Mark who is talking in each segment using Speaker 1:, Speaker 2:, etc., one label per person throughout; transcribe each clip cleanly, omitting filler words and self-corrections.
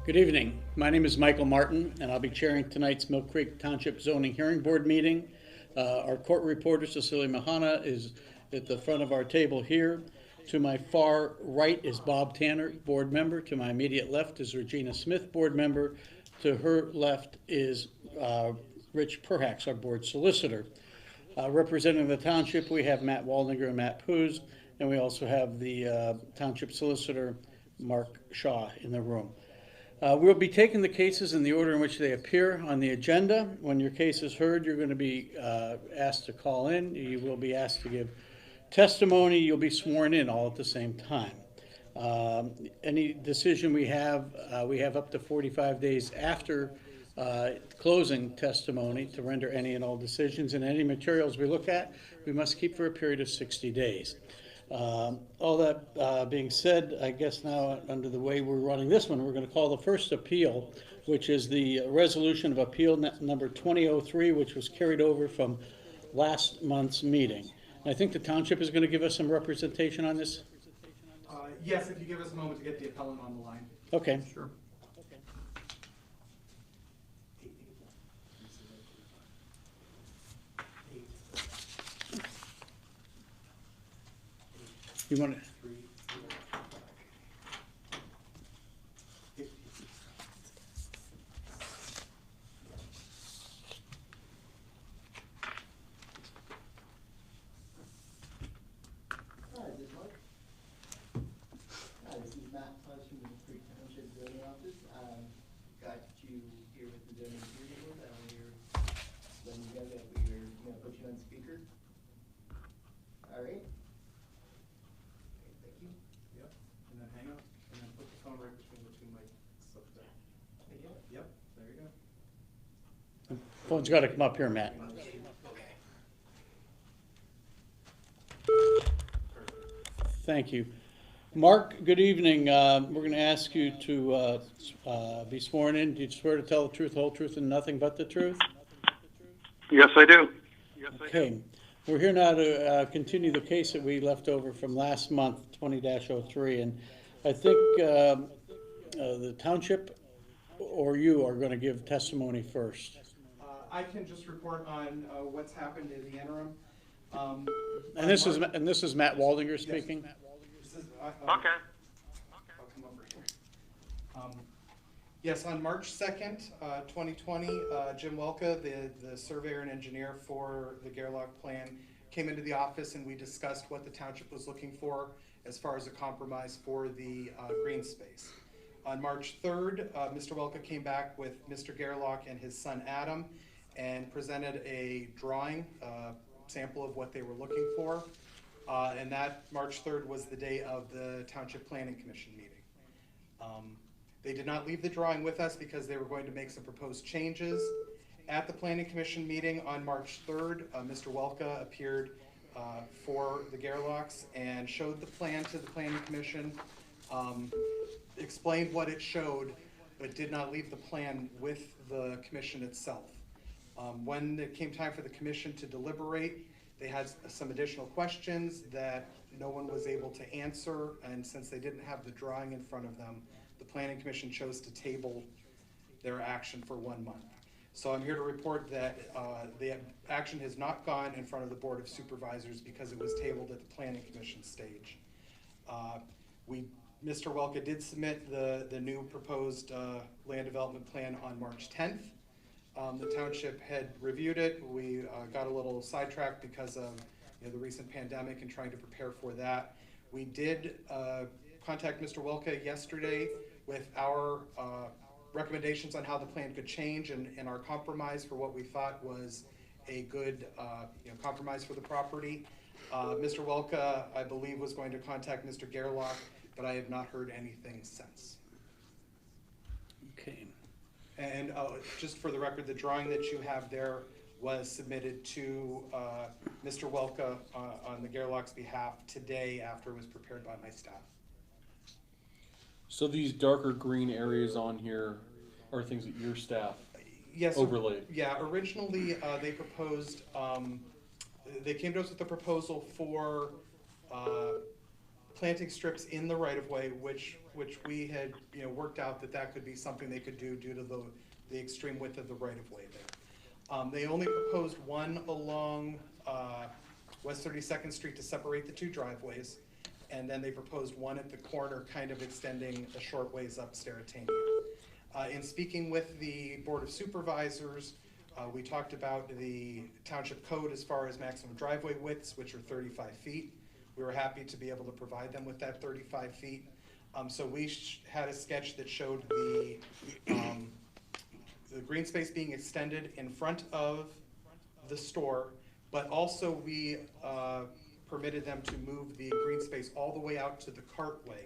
Speaker 1: Good evening. My name is Michael Martin, and I'll be chairing tonight's Millcreek Township Zoning Hearing Board meeting. Our court reporter, Cecilia Mahana, is at the front of our table here. To my far right is Bob Tanner, board member. To my immediate left is Regina Smith, board member. To her left is Rich Perhacs, our board solicitor. Representing the township, we have Matt Waldinger and Matt Poos, and we also have the township solicitor, Mark Shaw, in the room. We'll be taking the cases in the order in which they appear on the agenda. When your case is heard, you're going to be asked to call in. You will be asked to give testimony. You'll be sworn in all at the same time. Any decision we have up to 45 days after closing testimony to render any and all decisions, and any materials we look at, we must keep for a period of 60 days. All that being said, I guess now under the way we're running this one, we're going to call the first appeal, which is the resolution of appeal number 2003, which was carried over from last month's meeting. And I think the township is going to give us some representation on this.
Speaker 2: Yes, if you give us a moment to get the appellant on the line.
Speaker 1: Okay.
Speaker 2: Sure.
Speaker 1: You want to?
Speaker 3: Hi, this is Mark. Hi, this is Matt from the Millcreek Township Zoning Office. Got you here with the zoning hearing board. I want to let you know that we're going to put you on speaker. All right. Thank you.
Speaker 2: Yep, and then hang up, and then put the phone right between the two mics up there. Yep, there you go.
Speaker 1: Phone's got to come up here, Matt. Thank you. Mark, good evening. We're going to ask you to be sworn in. Do you swear to tell the truth, the whole truth, and nothing but the truth?
Speaker 4: Yes, I do.
Speaker 1: Okay. We're here now to continue the case that we left over from last month, 20-03, and I think the township or you are going to give testimony first.
Speaker 2: I can just report on what's happened in the interim.
Speaker 1: And this is Matt Waldinger speaking.
Speaker 2: This is,
Speaker 4: Okay.
Speaker 2: I'll come over here. Yes, on March 2nd, 2020, Jim Welka, the surveyor and engineer for the Gerlach plan, came into the office and we discussed what the township was looking for as far as a compromise for the green space. On March 3rd, Mr. Welka came back with Mr. Gerlach and his son Adam and presented a drawing, sample of what they were looking for. And that March 3rd was the day of the Township Planning Commission meeting. They did not leave the drawing with us because they were going to make some proposed changes. At the Planning Commission meeting on March 3rd, Mr. Welka appeared for the Gerlachs and showed the plan to the Planning Commission, explained what it showed, but did not leave the plan with the commission itself. When it came time for the commission to deliberate, they had some additional questions that no one was able to answer, and since they didn't have the drawing in front of them, the Planning Commission chose to table their action for 1 month. So I'm here to report that the action has not gone in front of the Board of Supervisors because it was tabled at the Planning Commission stage. Mr. Welka did submit the new proposed land development plan on March 10th. The township had reviewed it. We got a little sidetracked because of the recent pandemic and trying to prepare for that. We did contact Mr. Welka yesterday with our recommendations on how the plan could change and our compromise for what we thought was a good compromise for the property. Mr. Welka, I believe, was going to contact Mr. Gerlach, but I have not heard anything since.
Speaker 1: Okay.
Speaker 2: And just for the record, the drawing that you have there was submitted to Mr. Welka on the Gerlach's behalf today after it was prepared by my staff.
Speaker 5: So these darker green areas on here are things that your staff overlaid?
Speaker 2: Yeah, originally they proposed, they came to us with a proposal for planting strips in the right-of-way, which we had, worked out that could be something they could do due to the extreme width of the right-of-way there. They only proposed one along West 32nd Street to separate the two driveways, and then they proposed one at the corner, kind of extending a short ways up Steratania. In speaking with the Board of Supervisors, we talked about the township code as far as maximum driveway widths, which are 35 feet. We were happy to be able to provide them with that 35 feet. So we had a sketch that showed the green space being extended in front of the store, but also we permitted them to move the green space all the way out to the cartway,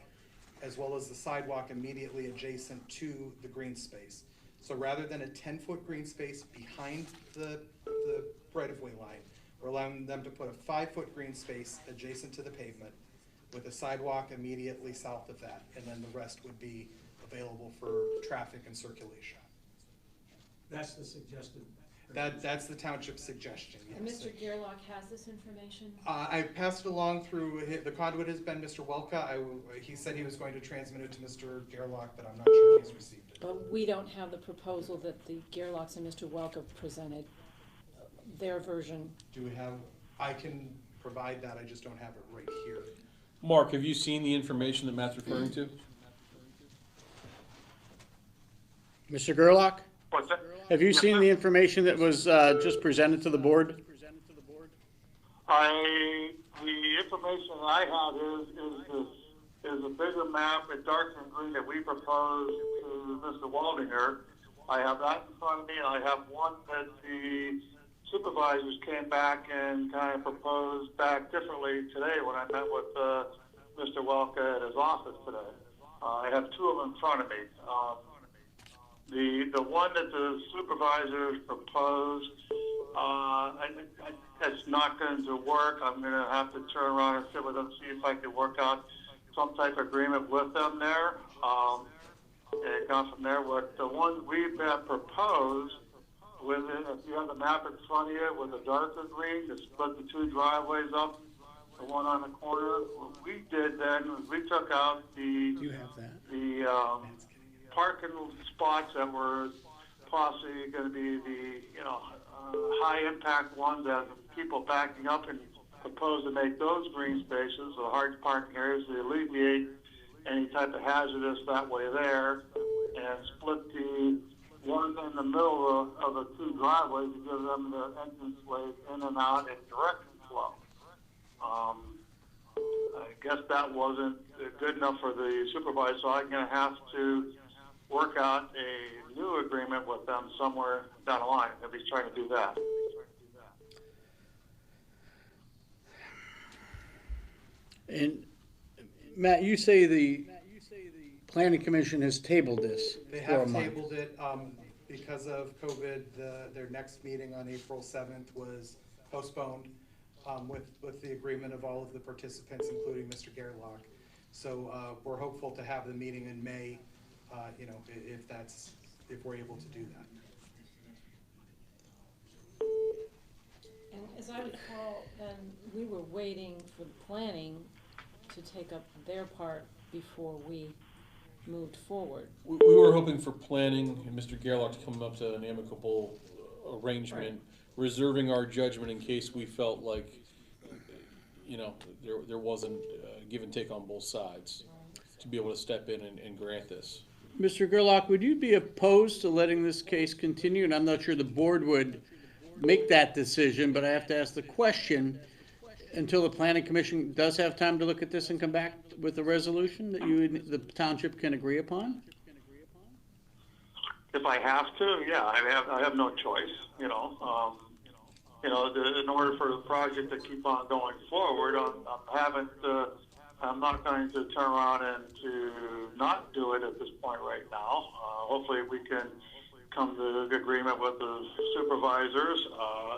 Speaker 2: as well as the sidewalk immediately adjacent to the green space. So rather than a 10-foot green space behind the right-of-way line, we're allowing them to put a 5-foot green space adjacent to the pavement with a sidewalk immediately south of that, and then the rest would be available for traffic and circulation.
Speaker 6: That's the suggested.
Speaker 2: That's the township's suggestion, yes.
Speaker 7: And Mr. Gerlach has this information?
Speaker 2: I passed it along through, the conduit has been Mr. Welka. He said he was going to transmit it to Mr. Gerlach, but I'm not sure he's received it.
Speaker 7: But we don't have the proposal that the Gerlachs and Mr. Welka presented, their version.
Speaker 2: Do we have, I can provide that, I just don't have it right here.
Speaker 5: Mark, have you seen the information that Matt's referring to?
Speaker 1: Mr. Gerlach,
Speaker 4: What's that?
Speaker 1: have you
Speaker 4: Yes,
Speaker 1: seen
Speaker 4: sir.
Speaker 1: the information that was just presented to the board?
Speaker 4: The information I have is a bigger map with dark and green that we proposed to Mr. Waldinger. I have that in front of me. I have one that the supervisors came back and kind of proposed back differently today when I met with Mr. Welka at his office today. I have two of them in front of me. The one that the supervisors proposed, it's not going to work. I'm going to have to turn around and sit with them, see if I can work out some type of agreement with them there. And go from there. What the one we've proposed, with it, if you have the map in front of you with the darker green that split the two driveways up, the one on the corner, what we did then was we took out
Speaker 1: You have that.
Speaker 4: the parking spots that were possibly going to be the high impact ones that people backing up, and propose to make those green spaces, the hard parking areas, to alleviate any type of hazardous that way there, and split the one in the middle of the two driveways to give them the entrance ways in and out and direction flow. I guess that wasn't good enough for the supervisor, so I'm going to have to work out a new agreement with them somewhere down the line if he's trying to do that.
Speaker 1: And Matt, you say the planning commission has tabled this
Speaker 2: They
Speaker 1: for a
Speaker 2: have
Speaker 1: month.
Speaker 2: tabled it, because of COVID, their next meeting on April 7th was postponed, with the agreement of all of the participants, including Mr. Gerlach. So, we're hopeful to have the meeting in May, if we're able to do that.
Speaker 7: And as I recall, then we were waiting for the planning to take up their part before we moved forward.
Speaker 5: We were hoping for planning and Mr. Gerlach to come up to an amicable arrangement, reserving our judgment in case we felt like, there wasn't give and take on both sides to be able to step in and grant this.
Speaker 1: Mr. Gerlach, would you be opposed to letting this case continue? And I'm not sure the board would make that decision, but I have to ask the question until the planning commission does have time to look at this and come back with a resolution that the township can agree upon?
Speaker 4: If I have to, yeah, I have no choice. In order for the project to keep on going forward, I'm not going to turn around and to not do it at this point right now. Hopefully, we can come to an agreement with the supervisors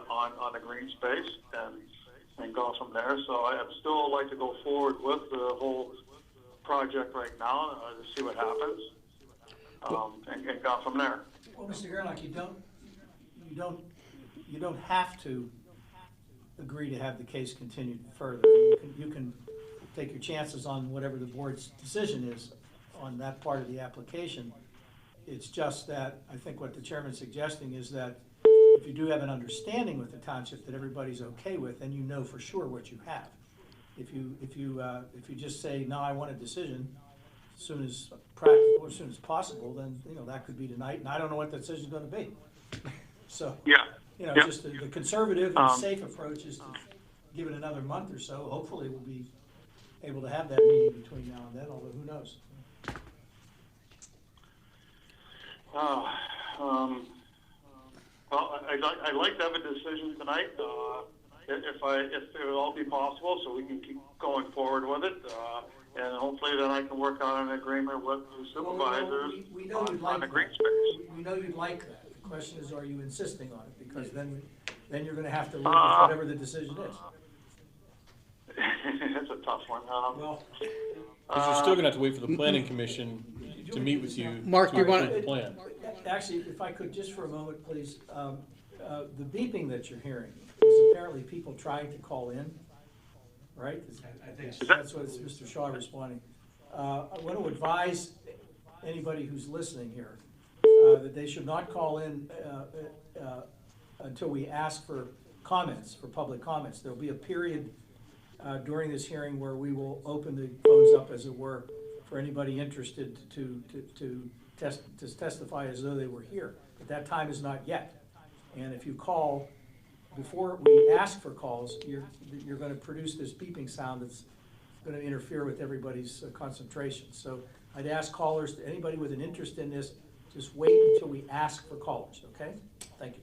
Speaker 4: on the green space and go from there. So I'd still like to go forward with the whole project right now to see what happens and go from there.
Speaker 6: Well, Mr. Gerlach, you don't have to agree to have the case continued further. You can take your chances on whatever the board's decision is on that part of the application. It's just that, I think what the chairman's suggesting is that if you do have an understanding with the township that everybody's okay with, then you know for sure what you have. If you just say, no, I want a decision as soon as practical, as soon as possible, then, that could be tonight, and I don't know what the decision's gonna be. So,
Speaker 4: Yeah. Yeah.
Speaker 6: just the conservative and safe approach is to give it another month or so. Hopefully, we'll be able to have that meeting between now and then, although who knows?
Speaker 4: Well, I'd like to have a decision tonight, if it would all be possible, so we can keep going forward with it, and hopefully then I can work out an agreement with the supervisors
Speaker 6: We know you'd like
Speaker 4: on the
Speaker 6: that.
Speaker 4: green space.
Speaker 6: We know you'd like that. The question is, are you insisting on it? Because then you're gonna have to live with whatever the decision is.
Speaker 4: It's a tough one.
Speaker 6: Well,
Speaker 5: Because you're still gonna have to wait for the planning commission to meet with you.
Speaker 1: Mark,
Speaker 5: to
Speaker 1: you wanna-
Speaker 5: approve the plan.
Speaker 6: actually, if I could, just for a moment, please, the beeping that you're hearing is apparently people trying to call in, right?
Speaker 8: I think so.
Speaker 6: That's what Mr. Shaw responding. I want to advise anybody who's listening here that they should not call in until we ask for comments, for public comments. There'll be a period during this hearing where we will open the phones up, as it were, for anybody interested to testify as though they were here. But that time is not yet. And if you call before we ask for calls, you're going to produce this beeping sound that's going to interfere with everybody's concentration. So I'd ask callers, anybody with an interest in this, just wait until we ask for callers, okay? Thank you.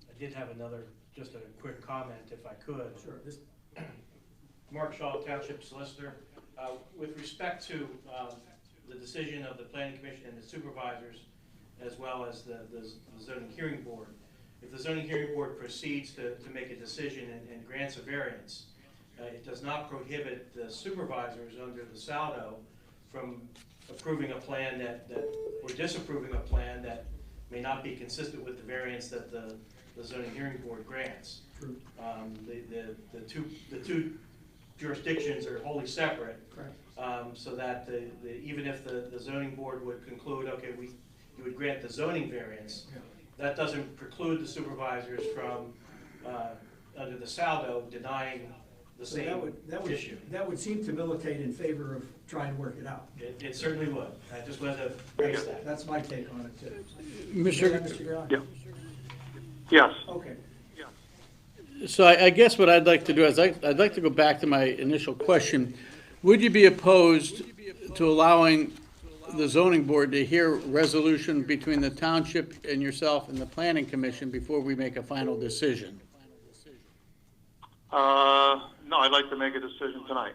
Speaker 8: I did have just a quick comment, if I could.
Speaker 6: Sure.
Speaker 8: Mark Shaw, Township Solicitor. With respect to the decision of the Planning Commission and the supervisors, as well as the zoning hearing board, if the zoning hearing board proceeds to make a decision and grants a variance, it does not prohibit the supervisors under the saldo from approving a plan or disapproving a plan that may not be consistent with the variance that the zoning hearing board grants. The two jurisdictions are wholly separate.
Speaker 6: Correct.
Speaker 8: So that even if the zoning board would conclude, okay, you would grant the zoning variance, that doesn't preclude the supervisors from, under the saldo, denying the
Speaker 6: So
Speaker 8: same issue.
Speaker 6: that would seem to militate in favor of trying to work it out.
Speaker 8: It certainly would. I just wanted to raise that.
Speaker 6: That's my take on it, too.
Speaker 1: Mr.
Speaker 6: Gerard?
Speaker 4: Yeah. Yes.
Speaker 6: Okay.
Speaker 1: So I guess what I'd like to do is I'd like to go back to my initial question. Would you be opposed to allowing the zoning board to hear resolution between the township and yourself and the planning commission before we make a final decision?
Speaker 4: No, I'd like to make a decision tonight.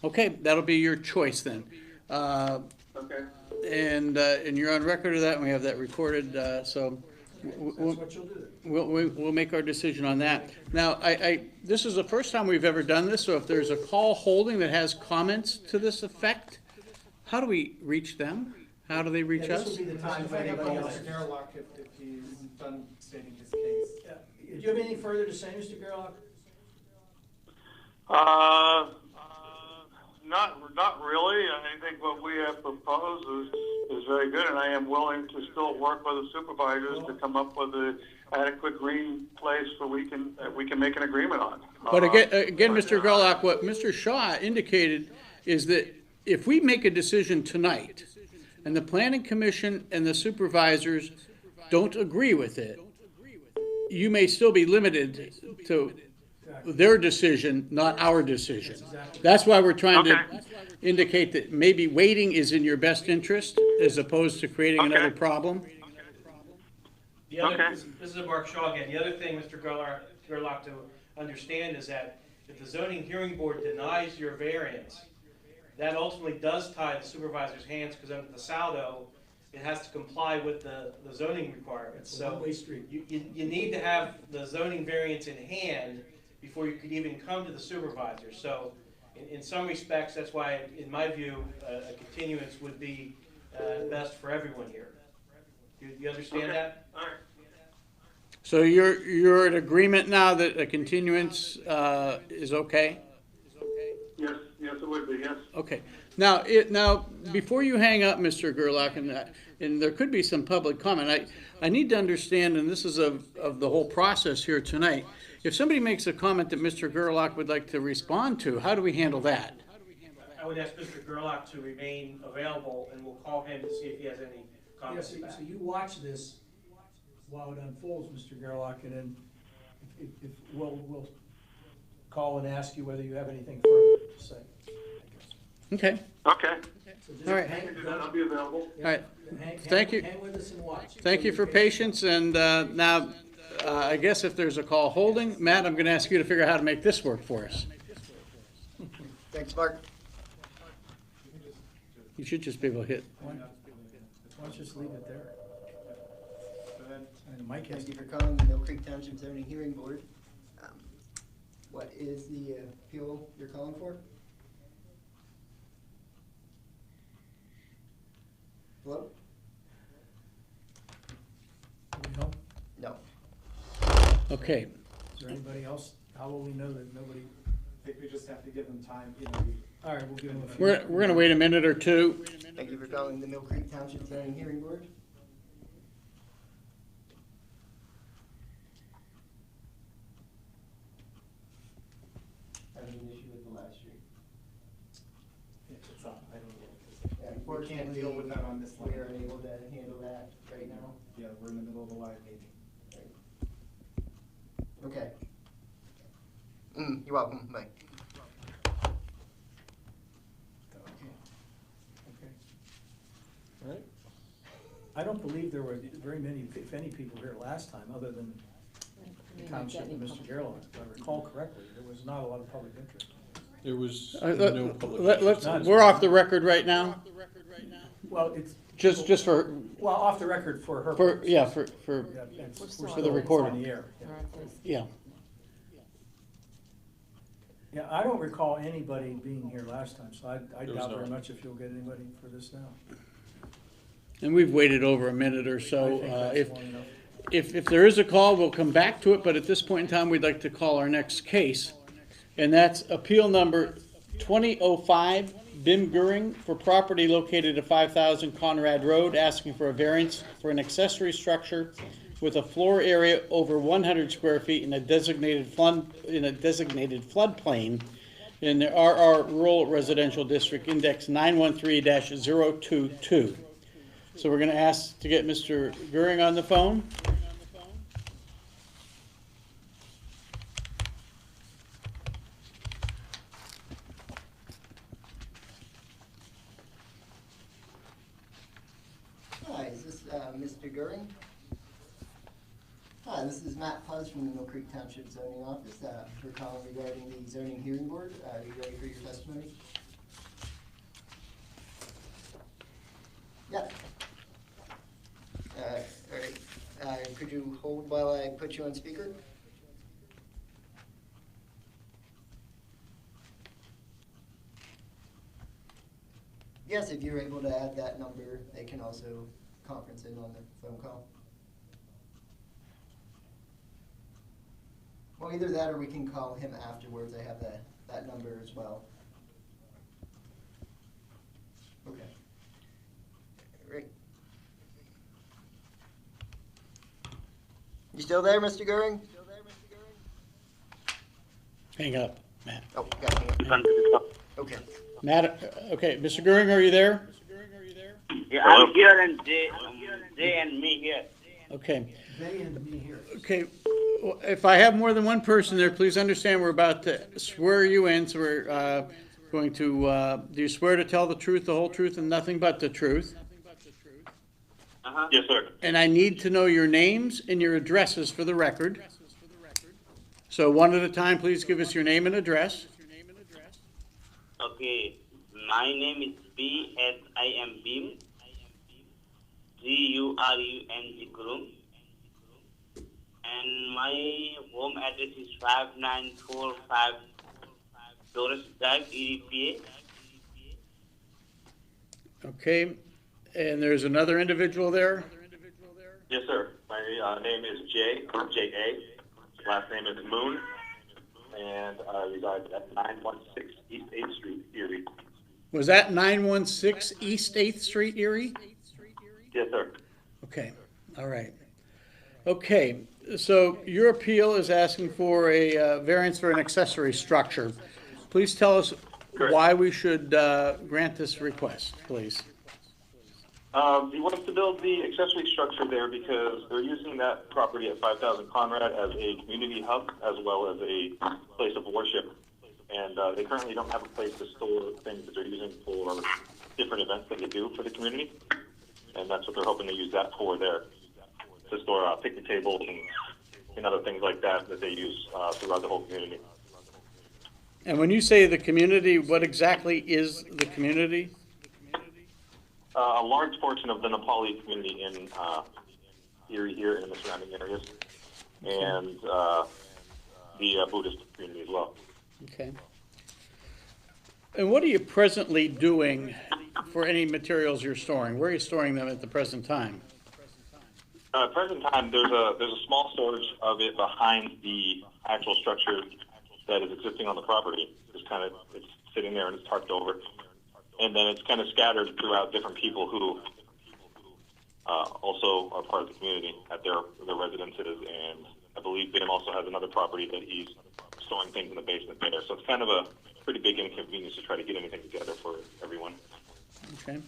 Speaker 1: Okay, that'll be your choice then.
Speaker 4: Okay.
Speaker 1: And you're on record of that, and we have that recorded, so
Speaker 6: That's
Speaker 1: we'll,
Speaker 6: what you'll do.
Speaker 1: we'll make our decision on that. Now, this is the first time we've ever done this, so if there's a call holding that has comments to this effect, how do we reach them? How do they reach
Speaker 6: Yeah,
Speaker 1: us?
Speaker 6: this would be the time
Speaker 2: If
Speaker 6: for
Speaker 2: I have
Speaker 6: anybody else.
Speaker 2: Mr. Gerlach, if he's done stating his case.
Speaker 6: Do you have anything further to say, Mr. Gerlach?
Speaker 4: Not really. I think what we have proposed is very good, and I am willing to still work with the supervisors to come up with an adequate green place where we can make an agreement on.
Speaker 1: But again, Mr. Gerlach, what Mr. Shaw indicated is that if we make a decision tonight, and the planning commission and the supervisors don't agree with it, you may still be limited to their decision, not our decision. That's why we're trying to indicate that maybe waiting is in your best interest as opposed to creating another problem.
Speaker 8: The other, this is Mark Shaw again. The other thing, Mr. Gerlach, to understand is that if the zoning hearing board denies your variance, that ultimately does tie the supervisor's hands, because under the saldo, it has to comply with the zoning requirements.
Speaker 6: It's a one-way street.
Speaker 8: You need to have the zoning variance in hand before you could even come to the supervisor. So in some respects, that's why, in my view, a continuance would be best for everyone here. Do you understand that?
Speaker 4: All right.
Speaker 1: So you're in agreement now that a continuance is okay?
Speaker 4: Yes, yes, it would be, yes.
Speaker 1: Okay. Now, before you hang up, Mr. Gerlach, and there could be some public comment, I need to understand, and this is of the whole process here tonight, if somebody makes a comment that Mr. Gerlach would like to respond to, how do we handle that?
Speaker 8: I would ask Mr. Gerlach to remain available, and we'll call him to see if he has any
Speaker 6: Yeah,
Speaker 8: comments
Speaker 6: so,
Speaker 8: back.
Speaker 6: so you watch this while it unfolds, Mr. Gerlach, and then if we'll call and ask you whether you have anything further to say.
Speaker 1: Okay,
Speaker 4: Okay,
Speaker 6: So just
Speaker 1: All right.
Speaker 6: hang-
Speaker 4: I'll be available.
Speaker 6: yeah,
Speaker 1: all right.
Speaker 6: hang-
Speaker 1: Thank you.
Speaker 6: Hang with us and watch.
Speaker 1: Thank you for patience, and now, I guess if there's a call holding, Matt, I'm gonna ask you to figure out how to make this work for us.
Speaker 3: Thanks, Mark.
Speaker 1: You should just be able to hit.
Speaker 6: Why don't you just leave it there? And Mike has
Speaker 3: Thank
Speaker 6: to.
Speaker 3: you for calling the Millcreek Township Zoning Hearing Board. What is the appeal you're calling for? Hello?
Speaker 6: Do we know?
Speaker 3: No.
Speaker 1: Okay,
Speaker 6: Is there anybody else? How will we know that nobody?
Speaker 9: I think we just have to give them time, you know,
Speaker 6: All right, we'll give them a few.
Speaker 1: we're gonna wait a minute or two.
Speaker 3: Thank you for calling the Millcreek Township Zoning Hearing Board. Having an issue with the last street.
Speaker 9: it's not, I don't know.
Speaker 3: Yeah,
Speaker 9: We can't deal with that on this line.
Speaker 3: We are unable to handle that right now.
Speaker 9: Yeah, we're in the middle of a live meeting.
Speaker 3: Okay. You're welcome, bye.
Speaker 6: Okay.
Speaker 5: All right.
Speaker 6: I don't believe there were very many, if any, people here last time, other than the township and Mr. Gerlach. If I recall correctly, there was not a lot of public interest.
Speaker 5: There was
Speaker 1: Uh,
Speaker 5: no public.
Speaker 1: Let's,
Speaker 6: None.
Speaker 1: we're off the record right now,
Speaker 6: Well, it's.
Speaker 1: just for,
Speaker 6: Well, off the record for her.
Speaker 1: yeah,
Speaker 6: purposes.
Speaker 1: for,
Speaker 6: Yeah, it's-
Speaker 7: We're
Speaker 6: we're
Speaker 7: still
Speaker 6: still
Speaker 1: for the recording.
Speaker 6: on the air. Yeah.
Speaker 1: yeah.
Speaker 6: Yeah, I don't recall anybody being here last time, so I
Speaker 5: There was
Speaker 6: doubt very
Speaker 5: none.
Speaker 6: much if you'll get anybody for this now.
Speaker 1: And we've waited over a minute or so.
Speaker 6: I think that's
Speaker 1: If,
Speaker 6: long enough.
Speaker 1: if there is a call, we'll come back to it, but at this point in time, we'd like to call our next case. And that's appeal number 2005, Bhim Goering, for property located at 5,000 Conrad Road, asking for a variance for an accessory structure with a floor area over 100 square feet in a designated floodplain in the RR Rural Residential District, index 913-022. So we're gonna ask to get Mr. Goering on the phone.
Speaker 3: Hi, is this Mr. Goering? Hi, this is Matt Puzz from the Millcreek Township Zoning Office. We're calling regarding the zoning hearing board. Are you ready for your testimony? Yeah. All right. Could you hold while I put you on speaker? Yes, if you're able to add that number, they can also conference in on the phone call. Well, either that or we can call him afterwards. I have that number as well. Okay. Great. You still there, Mr. Goering?
Speaker 1: Hang up, Matt.
Speaker 3: Oh, got it. Okay.
Speaker 1: Matt, okay, Mr. Goering, are you there?
Speaker 10: Yeah, I'm here and they and me here.
Speaker 1: Okay,
Speaker 6: They and me here.
Speaker 1: okay. Well, if I have more than one person there, please understand we're about to swear you in, so we're going to, do you swear to tell the truth, the whole truth, and nothing but the truth?
Speaker 10: Uh-huh.
Speaker 4: Yes, sir.
Speaker 1: And I need to know your names and your addresses for the record. So one at a time, please give us your name and address.
Speaker 10: Okay, my name is B-S-I-M Bhim, G-U-R-U-N-G Goering, and my home address is 5945 Doris Drive, EDPA.
Speaker 1: Okay, and there's another individual there?
Speaker 4: Yes, sir.
Speaker 11: My name is Jay, or J.A. Last name is Moon, and I reside at 916 East 8th Street, Erie.
Speaker 1: Was that 916 East 8th Street, Erie?
Speaker 11: Yes, sir.
Speaker 1: Okay, all right. Okay, so your appeal is asking for a variance for an accessory structure. Please tell us
Speaker 11: Correct.
Speaker 1: why we should grant this request, please.
Speaker 11: He wants to build the accessory structure there because they're using that property at 5000 Conrad as a community hub as well as a place of worship. And they currently don't have a place to store things that they're using for different events that they do for the community. And that's what they're hoping to use that for there, to store picnic tables and other things like that that they use throughout the whole community.
Speaker 1: And when you say the community, what exactly is the community?
Speaker 11: A large portion of the Nepali community in Erie here and in the surrounding areas, and the Buddhist community as well.
Speaker 1: Okay. And what are you presently doing for any materials you're storing? Where are you storing them at the present time?
Speaker 11: At present time, there's a small storage of it behind the actual structure that is existing on the property. It's sitting there and it's tarped over. And then it's kind of scattered throughout different people who also are part of the community at their residences. And I believe Bhim also has another property that he's storing things in the basement there. So it's kind of a pretty big inconvenience to try to get anything together for everyone.
Speaker 1: Okay.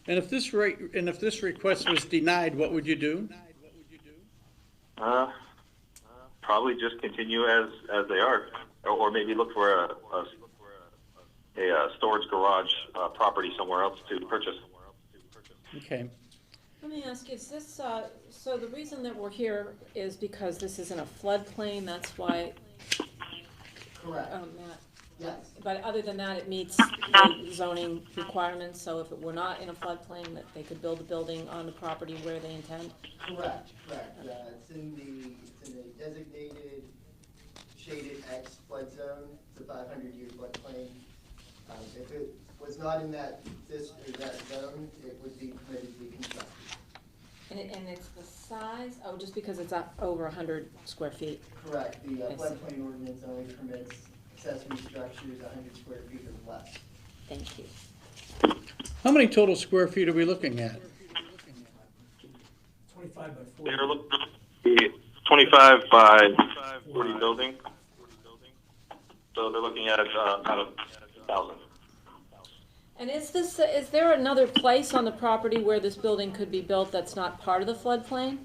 Speaker 1: And if this request was denied, what would you do?
Speaker 11: Probably just continue as they are, or maybe look for a storage garage property somewhere else to purchase.
Speaker 1: Okay.
Speaker 7: Let me ask, is this, so the reason that we're here is because this is in a floodplain, that's why?
Speaker 3: Correct.
Speaker 7: Matt,
Speaker 3: Yes.
Speaker 7: but other than that, it meets the zoning requirements, so if it were not in a floodplain, that they could build a building on the property where they intend?
Speaker 3: Correct. It's in a designated shaded X flood zone. It's a 500-year floodplain. If it was not in that zone, it would be permitted to be constructed.
Speaker 7: And it's the size, just because it's over 100 square feet?
Speaker 3: Correct. The
Speaker 7: I see.
Speaker 3: floodplain ordinance only permits accessory structures 100 square feet or less.
Speaker 7: Thank you.
Speaker 1: How many total square feet are we looking at?
Speaker 6: 25 by 40.
Speaker 11: They're looking at the 25 by 40 building. So they're looking at about 1,000.
Speaker 7: And is there another place on the property where this building could be built that's not part of the floodplain?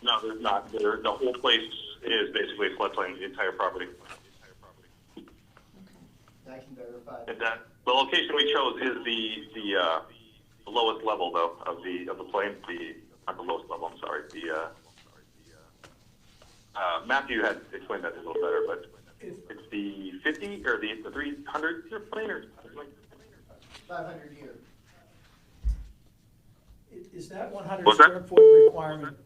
Speaker 11: No, there's not. The whole place is basically a floodplain, the entire property.
Speaker 3: I can verify
Speaker 11: And the location we chose is the lowest level though of the plane. Not the lowest level. I'm sorry. Matthew had explained that a little better, but it's the 50 or the 300 year plane or something like
Speaker 3: 500 year.
Speaker 6: Is that 100
Speaker 11: What's that?
Speaker 6: square foot requirement,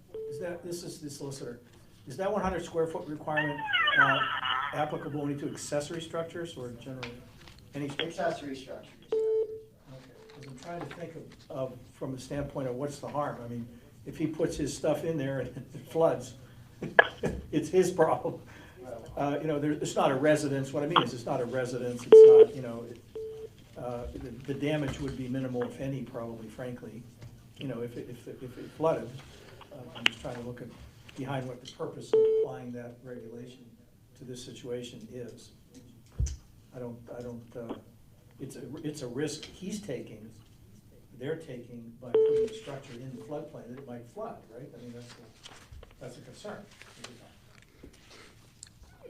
Speaker 6: this is the solicitor, is that 100 square foot requirement applicable only to accessory structures or generally any structure?
Speaker 3: Accessory structures.
Speaker 6: Okay, because I'm trying to think of from the standpoint of what's the harm. I mean, if he puts his stuff in there and it floods, it's his problem. It's not a residence. What I mean is it's not a residence. It's not, the damage would be minimal, if any, probably, frankly. If it flooded. I'm just trying to look at behind what the purpose of applying that regulation to this situation is. It's a risk he's taking, they're taking by putting a structure in the floodplain that it might flood, right? I mean, that's a concern.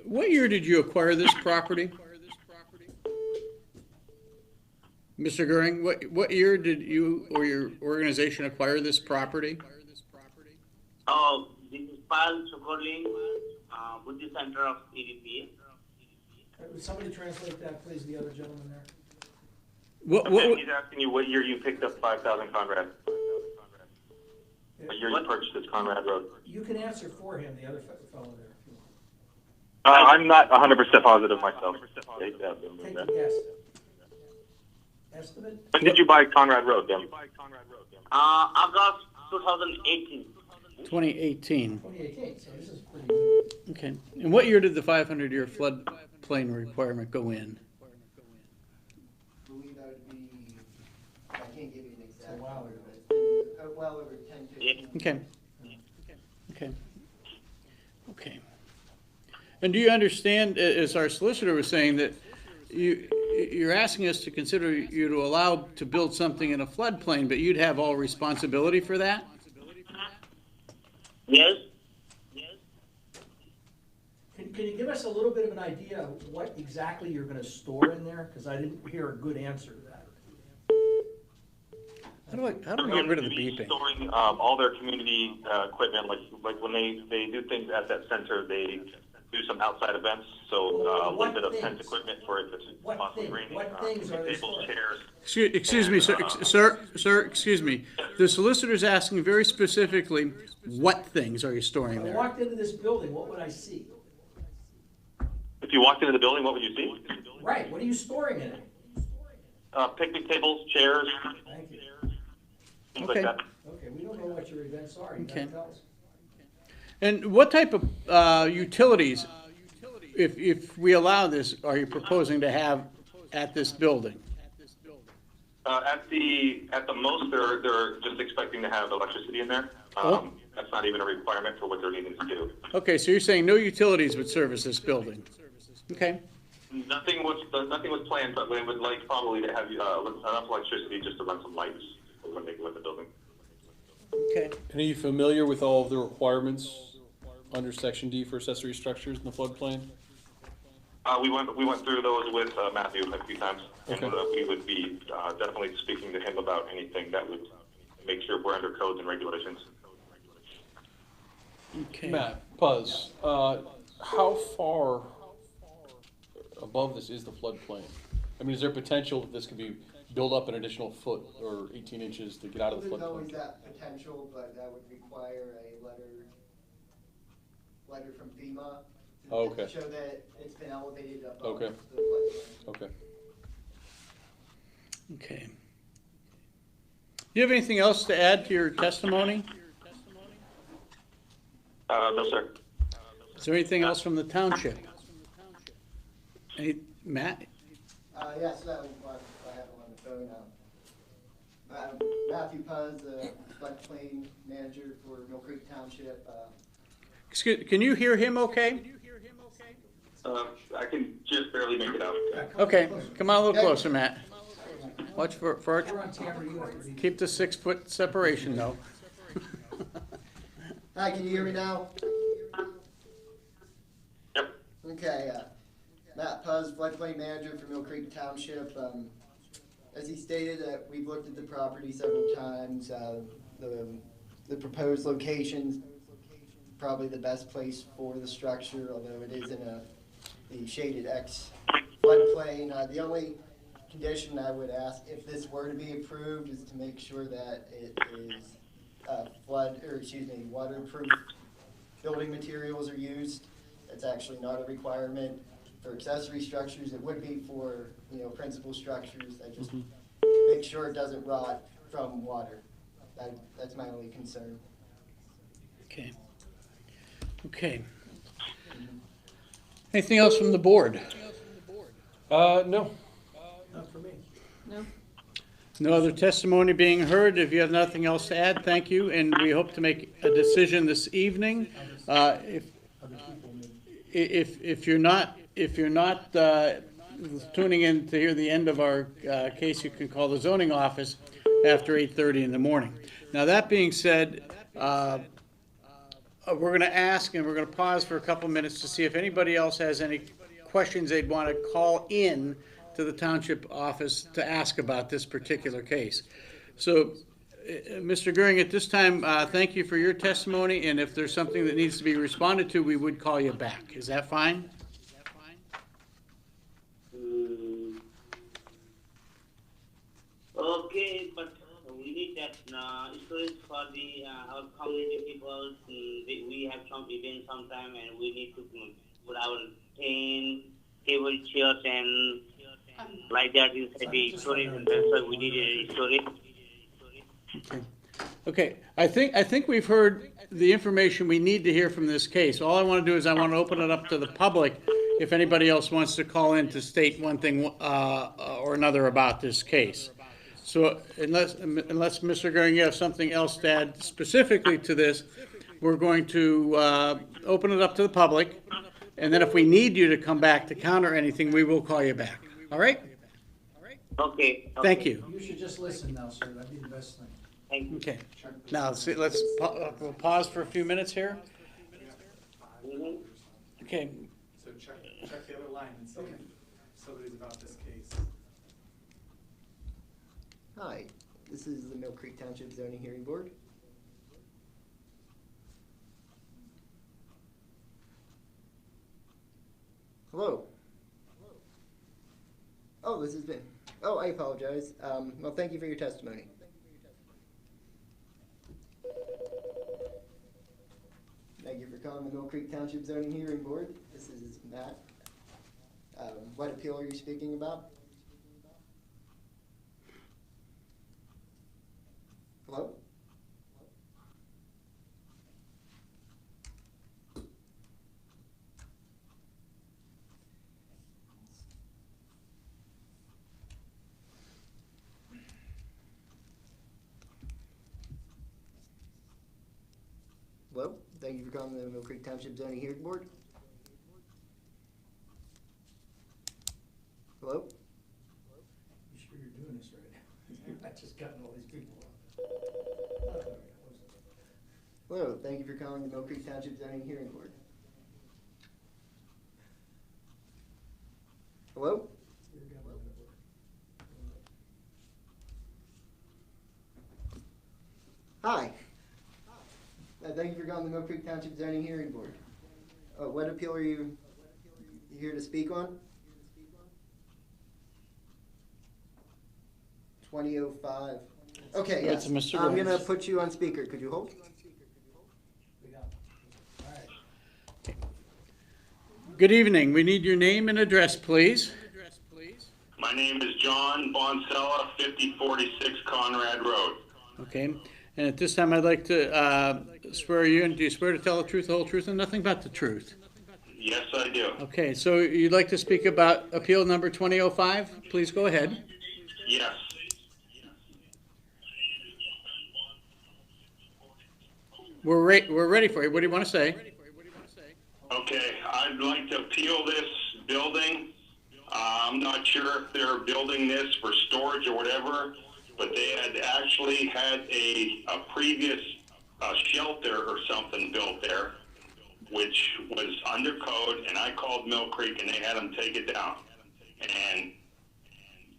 Speaker 1: What year did you acquire this property? Mr. Goering, what year did you or your organization acquire this property?
Speaker 10: This is Pal Chokoling, Buddhist Center of EDP.
Speaker 6: Would somebody translate that, please, the other gentleman there?
Speaker 11: He's asking you what year you picked up 5,000 Conrad. What year you purchased this Conrad Road.
Speaker 6: You can answer for him, the other fellow there. If you want.
Speaker 11: I'm not 100% positive myself.
Speaker 6: Take a guess. Estimate?
Speaker 11: When did you buy Conrad Road, Bhim?
Speaker 10: August 2018.
Speaker 1: 2018.
Speaker 6: 2018, so this is pretty new.
Speaker 1: Okay. And what year did the 500-year floodplain requirement go in?
Speaker 3: I believe that would be, I can't give you an exact
Speaker 6: a while
Speaker 3: number,
Speaker 6: ago.
Speaker 3: but it's been well over 10, 15.
Speaker 1: Okay. Okay. Okay. And do you understand, as our solicitor was saying, that you're asking us to consider you to allow to build something in a floodplain, but you'd have all responsibility for that?
Speaker 10: Yes.
Speaker 6: Can you give us a little bit of an idea of what exactly you're gonna store in there? Because I didn't hear a good answer to that.
Speaker 1: How do we get rid of the beeping?
Speaker 11: Storing all their community equipment, like when they do things at that center, they do some outside events. So a little bit of tent equipment for if it's possibly raining.
Speaker 6: What things are they
Speaker 11: Tables,
Speaker 6: storing?
Speaker 11: chairs.
Speaker 1: Excuse me, sir, excuse me. The solicitor's asking very specifically, what things are you storing
Speaker 6: If I
Speaker 1: there?
Speaker 6: walked into this building, what would I see?
Speaker 11: If you walked into the building, what would you see?
Speaker 6: Right, what are you storing in it?
Speaker 11: Picnic tables, chairs,
Speaker 6: Thank you.
Speaker 11: things
Speaker 1: Okay.
Speaker 11: like that.
Speaker 6: Okay, we don't know what your events are, you gotta
Speaker 1: Okay.
Speaker 6: tell us.
Speaker 1: And what type of utilities, if we allow this, are you proposing to have at this building?
Speaker 11: At the most, they're just expecting to have electricity in there.
Speaker 1: Oh.
Speaker 11: That's not even a requirement for what they're needing to do.
Speaker 1: Okay, so you're saying no utilities would service this building? Okay,
Speaker 11: Nothing was planned, but they would like probably to have enough electricity just to run some lights when they go in the building.
Speaker 1: okay.
Speaker 5: And are you familiar with all of the requirements under Section D for accessory structures in the floodplain?
Speaker 11: We went through those with Matthew a few times, and
Speaker 5: Okay.
Speaker 11: we would be definitely speaking to him about anything that would make sure we're under codes and regulations.
Speaker 1: Okay.
Speaker 5: Matt, Puz, how far above this is the floodplain? I mean, is there potential that this could be built up an additional foot or 18 inches to get out of the
Speaker 3: There's always
Speaker 5: floodplain?
Speaker 3: that potential, but that would require a letter from FEMA to
Speaker 5: Okay.
Speaker 3: show that it's been elevated above
Speaker 5: Okay.
Speaker 3: the floodplain.
Speaker 5: Okay.
Speaker 1: Okay. Do you have anything else to add to your testimony?
Speaker 11: No, sir.
Speaker 1: Is there anything else from the township? Matt?
Speaker 3: Yes, I have him on the phone now. Matthew Puz, the floodplain manager for Millcreek Township.
Speaker 1: Excuse, can you hear him okay?
Speaker 11: I can just barely make it out.
Speaker 1: Okay, come on a little closer, Matt. Watch for our,
Speaker 6: We're on camera, you have to be.
Speaker 1: keep the 6-foot separation though.
Speaker 3: Hi, can you hear me now?
Speaker 11: Yep.
Speaker 3: Okay, Matt Puz, floodplain manager for Millcreek Township. As he stated, we've looked at the property several times. The proposed location's probably the best place for the structure, although it is in the shaded X floodplain. The only condition I would ask, if this were to be approved, is to make sure that it is waterproof building materials are used. It's actually not a requirement for accessory structures. It would be for, principal structures. That just make sure it doesn't rot from water. That's my only concern.
Speaker 1: Okay. Okay. Anything else from the board?
Speaker 5: No.
Speaker 6: Not for me.
Speaker 7: No?
Speaker 1: No other testimony being heard. If you have nothing else to add, thank you, and we hope to make a decision this evening. If you're not tuning in to hear the end of our case, you can call the zoning office after 8:30 in the morning. Now, that being said, we're going to ask, and we're going to pause for a couple minutes to see if anybody else has any questions they'd want to call in to the township office to ask about this particular case. So, Mr. Goering, at this time, thank you for your testimony, and if there's something that needs to be responded to, we would call you back. Is that fine?
Speaker 10: Okay, but we need that storage for the our community people. We have some events sometime, and we need to put our tent, table, chairs, and like that inside the storage. And that's why we need a storage.
Speaker 1: Okay. Okay, I think we've heard the information we need to hear from this case. All I want to do is I want to open it up to the public if anybody else wants to call in to state one thing or another about this case. So unless Mr. Goering, you have something else to add specifically to this, we're going to open it up to the public, and then if we need you to come back to counter anything, we will call you back. All right?
Speaker 10: Okay.
Speaker 1: Thank you.
Speaker 6: You should just listen now, sir, that'd be the best thing.
Speaker 10: Thank you.
Speaker 1: Okay. Now, we'll pause for a few minutes here.
Speaker 10: Mhm.
Speaker 1: Okay.
Speaker 2: So check the other line and see if somebody's about this case.
Speaker 3: Hi, this is the Millcreek Township Zoning Hearing Board. Hello. Oh, this has been. Oh, I apologize. Well, thank you for your testimony. Thank you for calling the Millcreek Township Zoning Hearing Board. This is Matt. What appeal are you speaking about? Hello? Hello? Thank you for calling the Millcreek Township Zoning Hearing Board. Hello?
Speaker 6: You sure you're doing this right? You're not just cutting all these people off.
Speaker 3: Hello, thank you for calling the Millcreek Township Zoning Hearing Board. Hello? Hi. Thank you for calling the Millcreek Township Zoning Hearing Board. What appeal are you here to speak on? 2005. Okay, yes.
Speaker 1: That's Mr.
Speaker 3: I'm
Speaker 1: Rhodes.
Speaker 3: gonna put you on speaker. Could you hold?
Speaker 6: All right.
Speaker 1: Good evening. We need your name and address, please.
Speaker 11: My name is John Bonsella, 5046 Conrad Road.
Speaker 1: Okay. And at this time, I'd like to swear you in. Do you swear to tell the truth, the whole truth, and nothing but the truth?
Speaker 11: Yes, I do.
Speaker 1: Okay. So you'd like to speak about appeal number 2005? Please go ahead.
Speaker 11: Yes.
Speaker 1: We're ready for you. What do you want to say?
Speaker 11: Okay, I'd like to appeal this building. I'm not sure if they're building this for storage or whatever, but they had actually had a previous shelter or something built there, which was under code, and I called Millcreek and they had them take it down. And,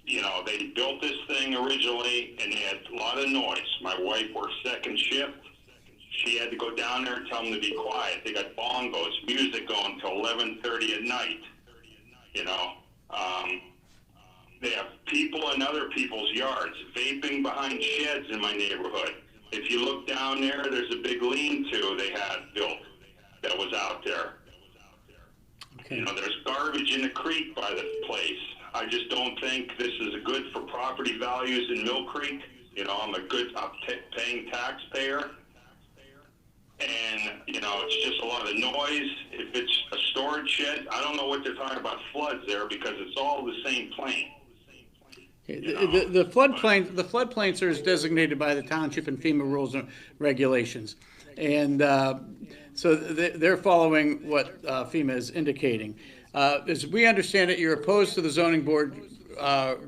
Speaker 11: you know, they built this thing originally and they had a lot of noise. My wife worked second shift. She had to go down there and tell them to be quiet. They got bongos, music going till 11:30 at night, you know. They have people in other people's yards, vaping behind sheds in my neighborhood. If you look down there, there's a big lean-to they had built that was out there.
Speaker 1: Okay.
Speaker 11: You know, there's garbage in the creek by the place. I just don't think this is good for property values in Millcreek. You know, I'm paying taxpayer. And, you know, it's just a lot of noise. If it's a storage shed, I don't know what they're talking about floods there because it's all the same plane.
Speaker 1: The floodplains are designated by the township and FEMA rules and regulations. And so they're following what FEMA is indicating. As we understand it, you're opposed to the zoning board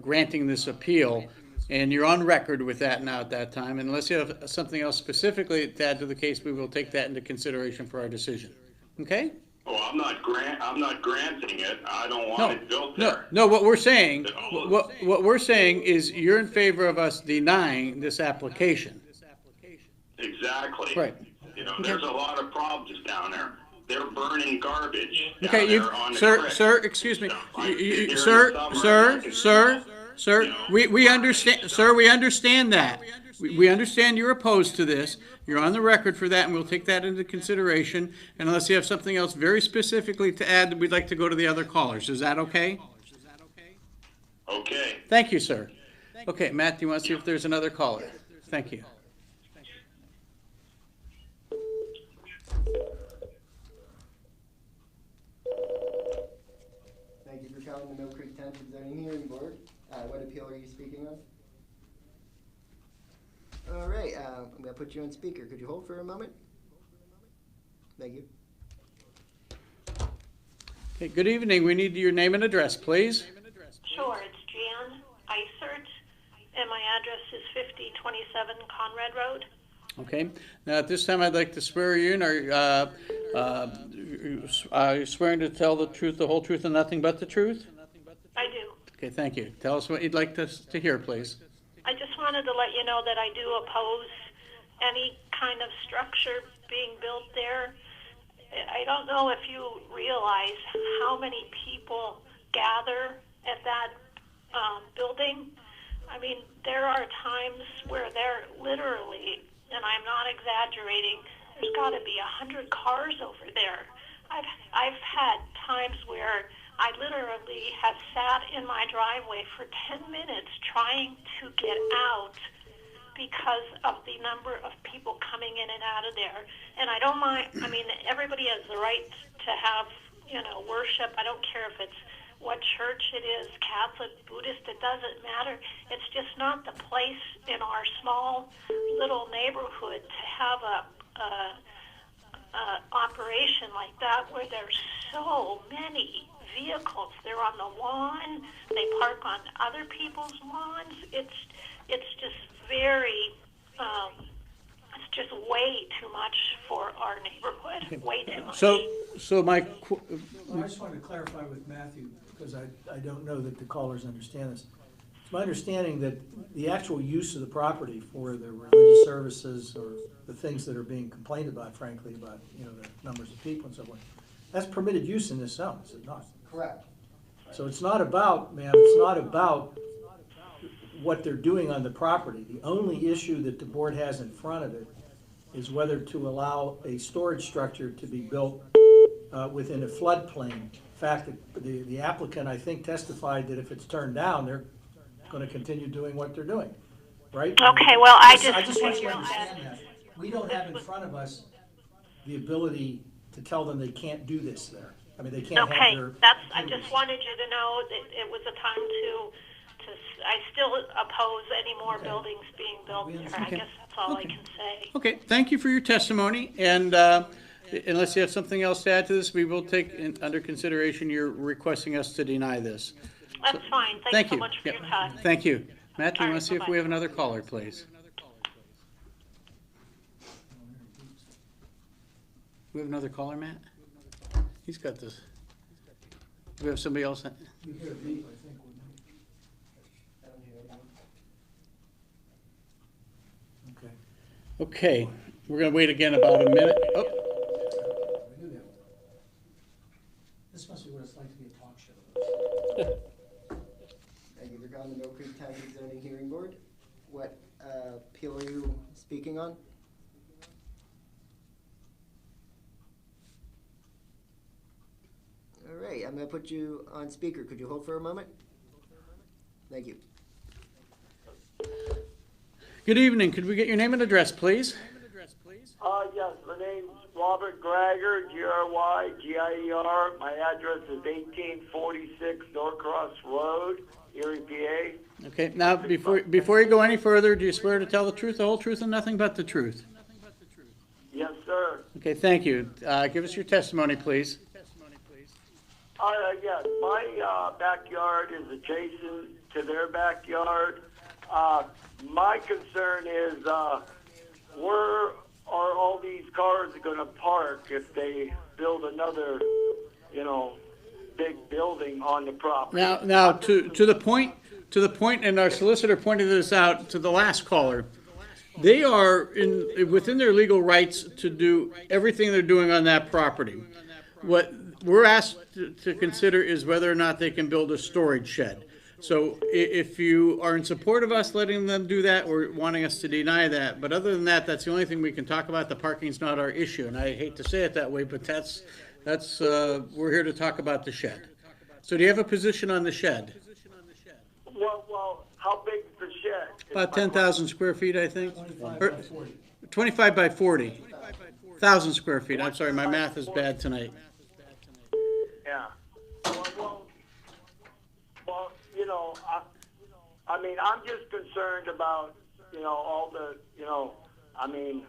Speaker 1: granting this appeal, and you're on record with that now at that time. And unless you have something else specifically to add to the case, we will take that into consideration for our decision. Okay?
Speaker 11: Well, I'm not granting it. I don't want it built there.
Speaker 1: No, what we're saying, what we're saying is you're in favor of us denying this application.
Speaker 11: Exactly.
Speaker 1: Right.
Speaker 11: You know, there's a lot of problems down there. They're burning garbage down
Speaker 1: Okay,
Speaker 11: there on the creek.
Speaker 1: sir, excuse me,
Speaker 11: You know,
Speaker 1: sir, we understand, sir, we understand that. We understand you're opposed to this. You're on the record for that, and we'll take that into consideration. And unless you have something else very specifically to add, we'd like to go to the other callers. Is that okay?
Speaker 11: Okay.
Speaker 1: Thank you, sir. Okay, Matt, do you want to see if there's another caller? Thank you.
Speaker 3: Thank you for calling the Millcreek Township Zoning Hearing Board. What appeal are you speaking on? All right, I'm gonna put you on speaker. Could you hold for a moment? Thank you.
Speaker 1: Okay, good evening. We need your name and address, please.
Speaker 12: Sure, it's Jan Isert, and my address is 5027 Conrad Road.
Speaker 1: Okay. Now, at this time, I'd like to swear you in. Are you swearing to tell the truth, the whole truth, and nothing but the truth?
Speaker 12: I do.
Speaker 1: Okay, thank you. Tell us what you'd like to hear, please.
Speaker 12: I just wanted to let you know that I do oppose any kind of structure being built there. I don't know if you realize how many people gather at that building. I mean, there are times where there literally, and I'm not exaggerating, there's got to be 100 cars over there. I've had times where I literally have sat in my driveway for 10 minutes trying to get out because of the number of people coming in and out of there. And I don't mind, I mean, everybody has the right to have, worship. I don't care if it's what church it is, Catholic, Buddhist, it doesn't matter. It's just not the place in our small little neighborhood to have a operation like that where there's so many vehicles. They're on the lawn, they park on other people's lawns. It's just very, it's just way too much for our neighborhood, way too much.
Speaker 1: So my,
Speaker 6: Well, I just wanted to clarify with Matthew, because I don't know that the callers understand this. It's my understanding that the actual use of the property for the religious services or the things that are being complained about, frankly, about, the numbers of people and so forth, that's permitted use in this zone, is it not?
Speaker 3: Correct.
Speaker 6: So it's not about, ma'am, it's not about what they're doing on the property. The only issue that the board has in front of it is whether to allow a storage structure to be built within a floodplain. In fact, the applicant, I think, testified that if it's turned down, they're going to continue doing what they're doing, right?
Speaker 12: Okay, well, I
Speaker 6: just want you to understand that. We don't have in front of us the ability to tell them they can't do this there. I mean, they can't have their...
Speaker 12: I just wanted you to know that it was a time to I still oppose any more buildings being built there. I guess that's all I can say.
Speaker 1: okay, thank you for your testimony, and unless you have something else to add to this, we will take under consideration your requesting us to deny this.
Speaker 12: That's fine. Thanks so much for your time.
Speaker 1: Thank you. Matt, do you
Speaker 12: All
Speaker 1: want
Speaker 12: right,
Speaker 1: to see if
Speaker 12: bye-bye.
Speaker 1: we have another caller, please? We have another caller, Matt? He's got this. Do we have somebody else?
Speaker 6: You hear a beep, I think. Okay.
Speaker 1: Okay, we're going to wait again about a minute. Oh,
Speaker 6: We knew that. This must be what it's like to be a talk show.
Speaker 3: Thank you for calling the Millcreek Township Zoning Hearing Board. What appeal are you speaking on? All right, I'm gonna put you on speaker. Could you hold for a moment? Thank you.
Speaker 1: good evening. Could we get your name and address, please?
Speaker 13: Yes, my name's Robert Greiger, G-R-Y-G-I-E-R. My address is 1846 Norcross Road, Erie, PA.
Speaker 1: Okay, now, before you go any further, do you swear to tell the truth, the whole truth, and nothing but the truth?
Speaker 13: Yes, sir.
Speaker 1: Okay, thank you. Give us your testimony, please.
Speaker 13: Yes, my backyard is adjacent to their backyard. My concern is where are all these cars going to park if they build another, big building on the property?
Speaker 1: Now, to the point, and our solicitor pointed this out to the last caller. They are within their legal rights to do everything they're doing on that property. What we're asked to consider is whether or not they can build a storage shed. So if you are in support of us letting them do that or wanting us to deny that, but other than that, that's the only thing we can talk about. The parking's not our issue, and I hate to say it that way, but that's we're here to talk about the shed. So do you have a position on the shed?
Speaker 13: Well, how big is the shed?
Speaker 1: About 10,000 square feet, I think.
Speaker 6: 25 by 40.
Speaker 1: 25 by 40. 1,000 square feet. I'm sorry, my math is bad tonight.
Speaker 13: Yeah. Well, you know, I mean, I'm just concerned about, you know, all the, you know, I mean,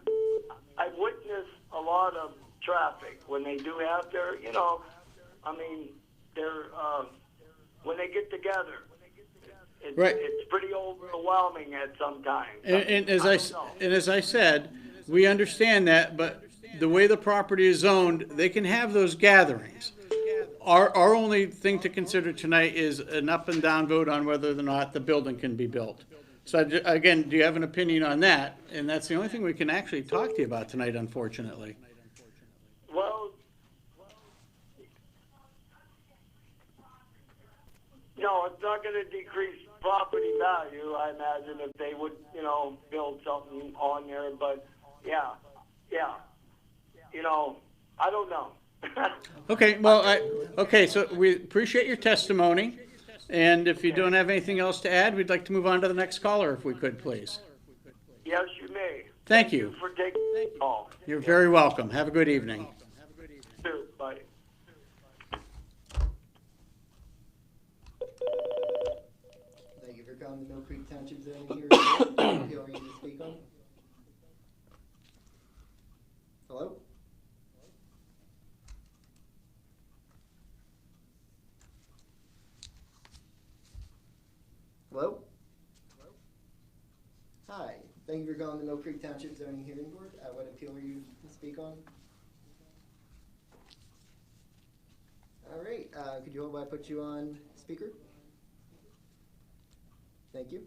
Speaker 13: I've witnessed a lot of traffic when they do have their, you know, I mean, they're, when they get together.
Speaker 1: Right.
Speaker 13: It's pretty overwhelming at some times.
Speaker 1: And as I said, we understand that, but the way the property is zoned, they can have those gatherings. Our only thing to consider tonight is an up and down vote on whether or not the building can be built. So again, do you have an opinion on that? And that's the only thing we can actually talk to you about tonight, unfortunately.
Speaker 13: Well, no, it's not going to decrease property value, I imagine, if they would, you know, build something on there. But, yeah. You know, I don't know.
Speaker 1: Okay, well, okay, so we appreciate your testimony. And if you don't have anything else to add, we'd like to move on to the next caller, if we could, please.
Speaker 13: Yes, you may.
Speaker 1: Thank you.
Speaker 13: For taking the call.
Speaker 1: You're very welcome. Have a good evening.
Speaker 13: Bye.
Speaker 3: Thank you for calling the Millcreek Township zoning hearing. Who are you to speak on? Hello? Hello? Hi. Thank you for calling the Millcreek Township zoning hearing board. What appeal are you to speak on? All right. Could you hold while I put you on speaker? Thank you.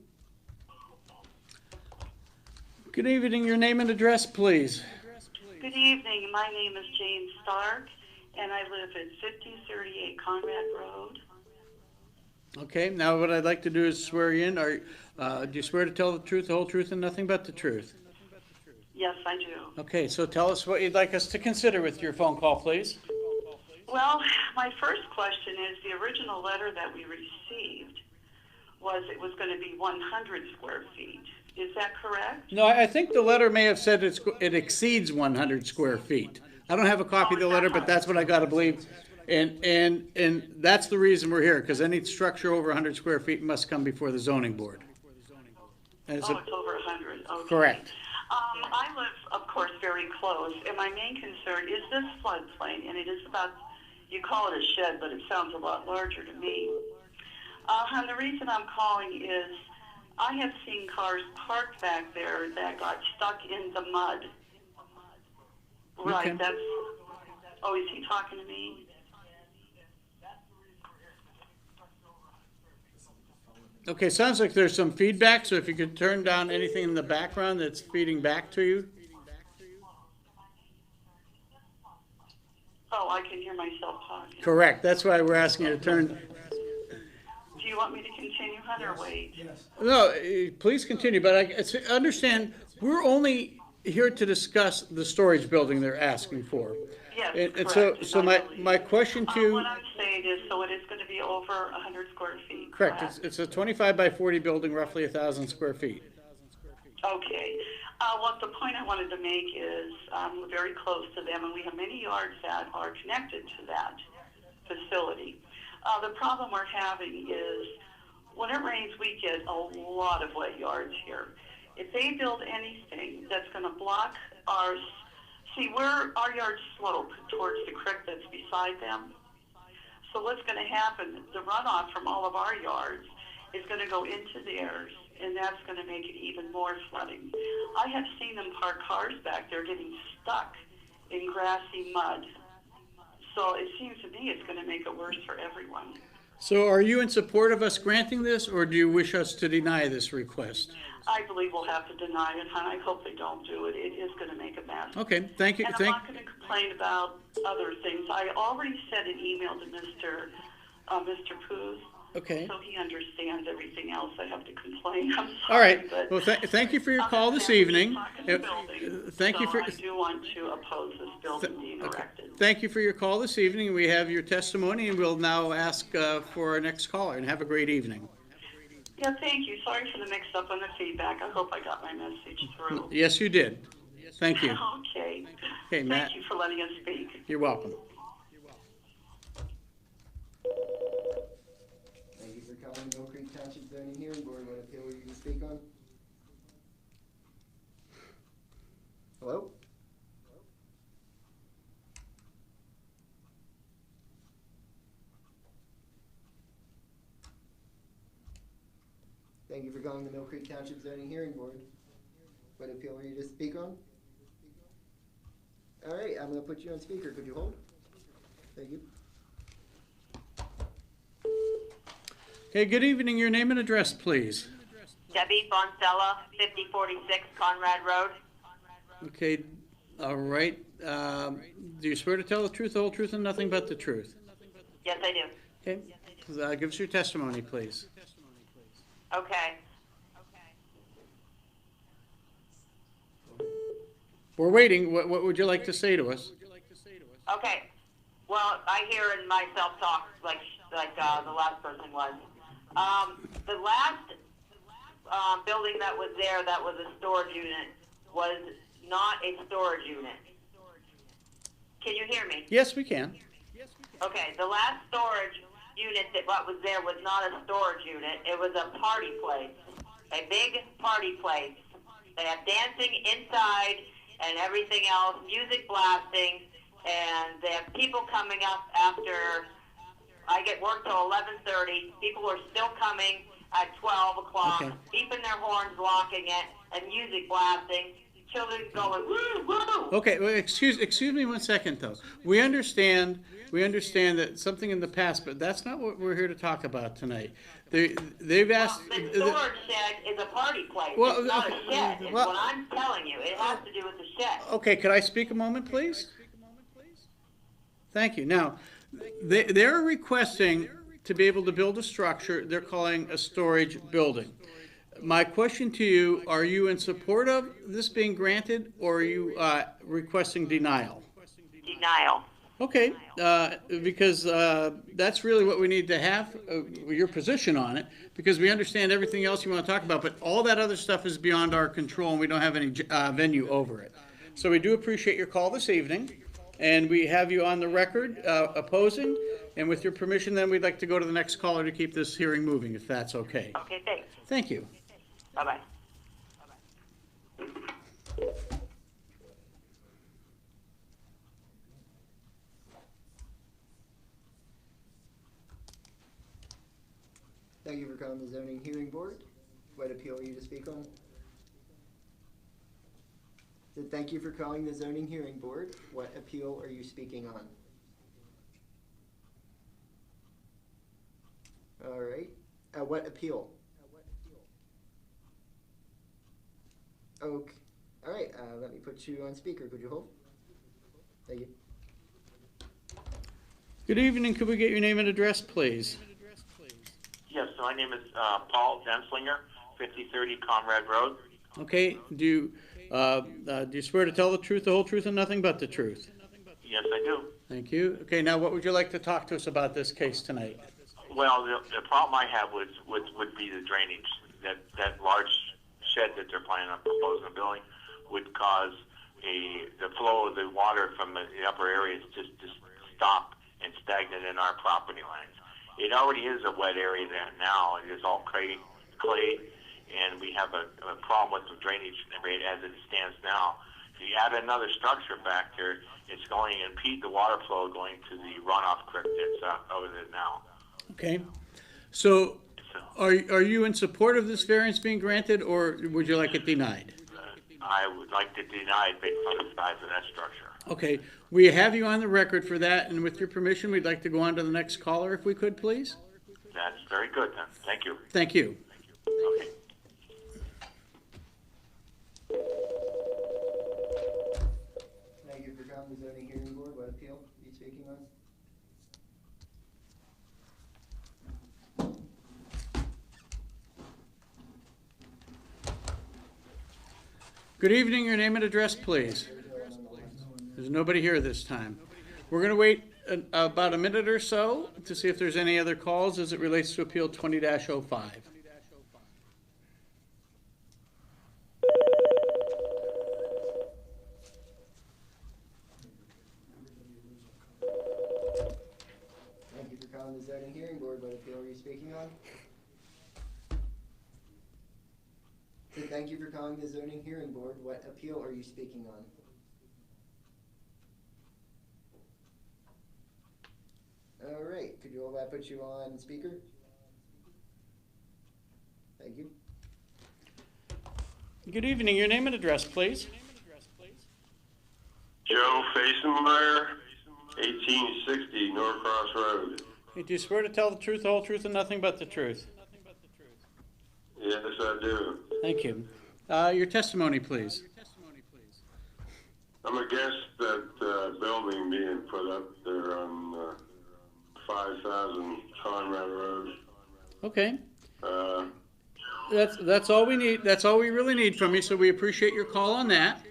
Speaker 1: Good evening. Your name and address, please.
Speaker 14: Good evening. My name is Jane Stark, and I live at 5038 Conrad Road.
Speaker 1: Okay, now what I'd like to do is swear you in. Do you swear to tell the truth, the whole truth, and nothing but the truth?
Speaker 14: Yes, I do.
Speaker 1: Okay, so tell us what you'd like us to consider with your phone call, please.
Speaker 14: Well, my first question is the original letter that we received was it was going to be 100 square feet. Is that correct?
Speaker 1: No, I think the letter may have said it exceeds 100 square feet. I don't have a copy of the letter, but that's what I got to believe. And that's the reason we're here, because any structure over 100 square feet must come before the zoning board. And
Speaker 14: It's over 100. Okay.
Speaker 1: Correct.
Speaker 14: I live, of course, very close, and my main concern is this floodplain, and it is about, you call it a shed, but it sounds a lot larger to me. And the reason I'm calling is I have seen cars parked back there that got stuck in the mud. Right,
Speaker 1: Okay.
Speaker 14: that's, oh, is he talking to me?
Speaker 1: Okay, sounds like there's some feedback, so if you could turn down anything in the background that's feeding back to you.
Speaker 14: Oh, I can hear myself talking.
Speaker 1: Correct, that's why we're asking you to turn.
Speaker 14: Do you want me to continue, Hunter, or wait?
Speaker 1: No, please continue, but I understand, we're only here to discuss the storage building they're asking for.
Speaker 14: Yes,
Speaker 1: And
Speaker 14: correct.
Speaker 1: so my question to you.
Speaker 14: What I'm saying is, so it is going to be over 100 square feet.
Speaker 1: Correct, it's a 25 by 40 building, roughly 1,000 square feet.
Speaker 14: Okay. What the point I wanted to make is I'm very close to them, and we have many yards that are connected to that facility. The problem we're having is when it rains, we get a lot of wet yards here. If they build anything that's going to block our, see, our yards slope towards the creek that's beside them. So what's going to happen, the runoff from all of our yards is going to go into theirs, and that's going to make it even more flooding. I have seen them park cars back there getting stuck in grassy mud. So it seems to me it's going to make it worse for everyone.
Speaker 1: So are you in support of us granting this, or do you wish us to deny this request?
Speaker 14: I believe we'll have to deny it, and I hope they don't do it. It is going to make a mess.
Speaker 1: Okay, thank you.
Speaker 14: And I'm not going to complain about other things. I already sent an email to Mr. Poos.
Speaker 1: Okay.
Speaker 14: So he understands everything else. I have to complain. I'm sorry.
Speaker 1: All right.
Speaker 14: But
Speaker 1: Well, thank you for your call this evening. Thank you for.
Speaker 14: I do want to oppose this building being erected.
Speaker 1: Thank you for your call this evening. We have your testimony, and we'll now ask for our next caller. And have a great evening.
Speaker 14: Yeah, thank you. Sorry for the mix-up on the feedback. I hope I got my message through.
Speaker 1: Yes, you did. Thank you.
Speaker 14: Okay.
Speaker 1: Okay, Matt.
Speaker 14: Thank you for letting us speak.
Speaker 1: You're welcome.
Speaker 3: Thank you for calling Millcreek Township Zoning Hearing Board. What appeal were you to speak on? Hello? Thank you for calling the Millcreek Township Zoning Hearing Board. What appeal were you to speak on? All right, I'm going to put you on speaker. Could you hold? Thank you.
Speaker 1: Okay, good evening. Your name and address, please.
Speaker 15: Debbie Boncella, 5046 Conrad Road.
Speaker 1: Okay, all right. Do you swear to tell the truth, the whole truth, and nothing but the truth?
Speaker 15: Yes, I do.
Speaker 1: Okay, give us your testimony, please.
Speaker 15: Okay.
Speaker 1: We're waiting. What would you like to say to us?
Speaker 15: Okay. Well, I hear in myself talk like the last person was. The last building that was there that was a storage unit was not a storage unit. Can you hear me?
Speaker 1: Yes, we can.
Speaker 15: Okay, the last storage unit that what was there was not a storage unit. It was a party place, a big party place. They have dancing inside and everything else, music blasting, and they have people coming up after I get work till 11:30. People are still coming at 12 o'clock, beeping their horns, locking it, and music blasting. Children going woo woo.
Speaker 1: Okay, well, excuse me 1 second though. We understand that something in the past, but that's not what we're here to talk about tonight. They've asked.
Speaker 15: The storage shed is a party place.
Speaker 1: Well,
Speaker 15: it's not a shed. It's
Speaker 1: well,
Speaker 15: what I'm telling you. It has to do with the shed.
Speaker 1: Okay, could I speak a moment, please? Thank you. Now, they're requesting to be able to build a structure they're calling a storage building. My question to you, are you in support of this being granted, or are you requesting denial?
Speaker 15: Denial.
Speaker 1: Okay, because that's really what we need to have, your position on it, because we understand everything else you want to talk about, but all that other stuff is beyond our control, and we don't have any venue over it. So we do appreciate your call this evening, and we have you on the record opposing, and with your permission, then we'd like to go to the next caller to keep this hearing moving, if that's okay.
Speaker 15: Okay, thanks.
Speaker 1: Thank you.
Speaker 15: Bye-bye.
Speaker 3: Thank you for calling the Zoning Hearing Board. What appeal are you to speak on? Thank you for calling the Zoning Hearing Board. What appeal are you speaking on? All right. What appeal? Okay. All right. Let me put you on speaker. Could you hold? Thank you.
Speaker 1: Good evening. Could we get your name and address, please?
Speaker 11: Yes, so my name is Paul Denslinger, 5030 Conrad Road.
Speaker 1: Okay. Do you swear to tell the truth, the whole truth, and nothing but the truth?
Speaker 11: Yes, I do.
Speaker 1: Thank you. Okay. Now, what would you like to talk to us about this case tonight?
Speaker 11: Well, the problem I have would be the drainage. That large shed that they're planning on proposing building would cause the flow of the water from the upper areas just to stop and stagnate in our property lines. It already is a wet area there now. It is all clay, and we have a problem with the drainage rate as it stands now. If you add another structure back there, it's going to impede the water flow going to the runoff creek that's over there now.
Speaker 1: Okay. So, are you in support of this variance being granted, or would you like it denied?
Speaker 11: I would like to deny it based on the size of that structure.
Speaker 1: Okay. We have you on the record for that, and with your permission, we'd like to go on to the next caller, if we could, please.
Speaker 11: That's very good, then. Thank you.
Speaker 1: Thank you.
Speaker 11: Okay.
Speaker 3: Thank you for calling the Zoning Hearing Board. What appeal are you speaking on?
Speaker 1: Good evening. Your name and address, please. There's nobody here this time. We're going to wait about a minute or so to see if there's any other calls as it relates to Appeal 20-05.
Speaker 3: calling the zoning hearing board. What appeal are you speaking on? So thank you for calling the zoning hearing board. What appeal are you speaking on? All right, could you hold that, put you on speaker? Thank you.
Speaker 1: Good evening, your name and address, please.
Speaker 16: Joe Fasenmeyer, 1860 Norcross Road.
Speaker 1: Do you swear to tell the truth, the whole truth, and nothing but the truth?
Speaker 16: Yes, I do.
Speaker 1: Thank you. Your testimony, please.
Speaker 16: I'm against that building being put up there on 5000 Conrad Road.
Speaker 1: Okay. That's all we need. That's all we really need from you, so we appreciate your call on that.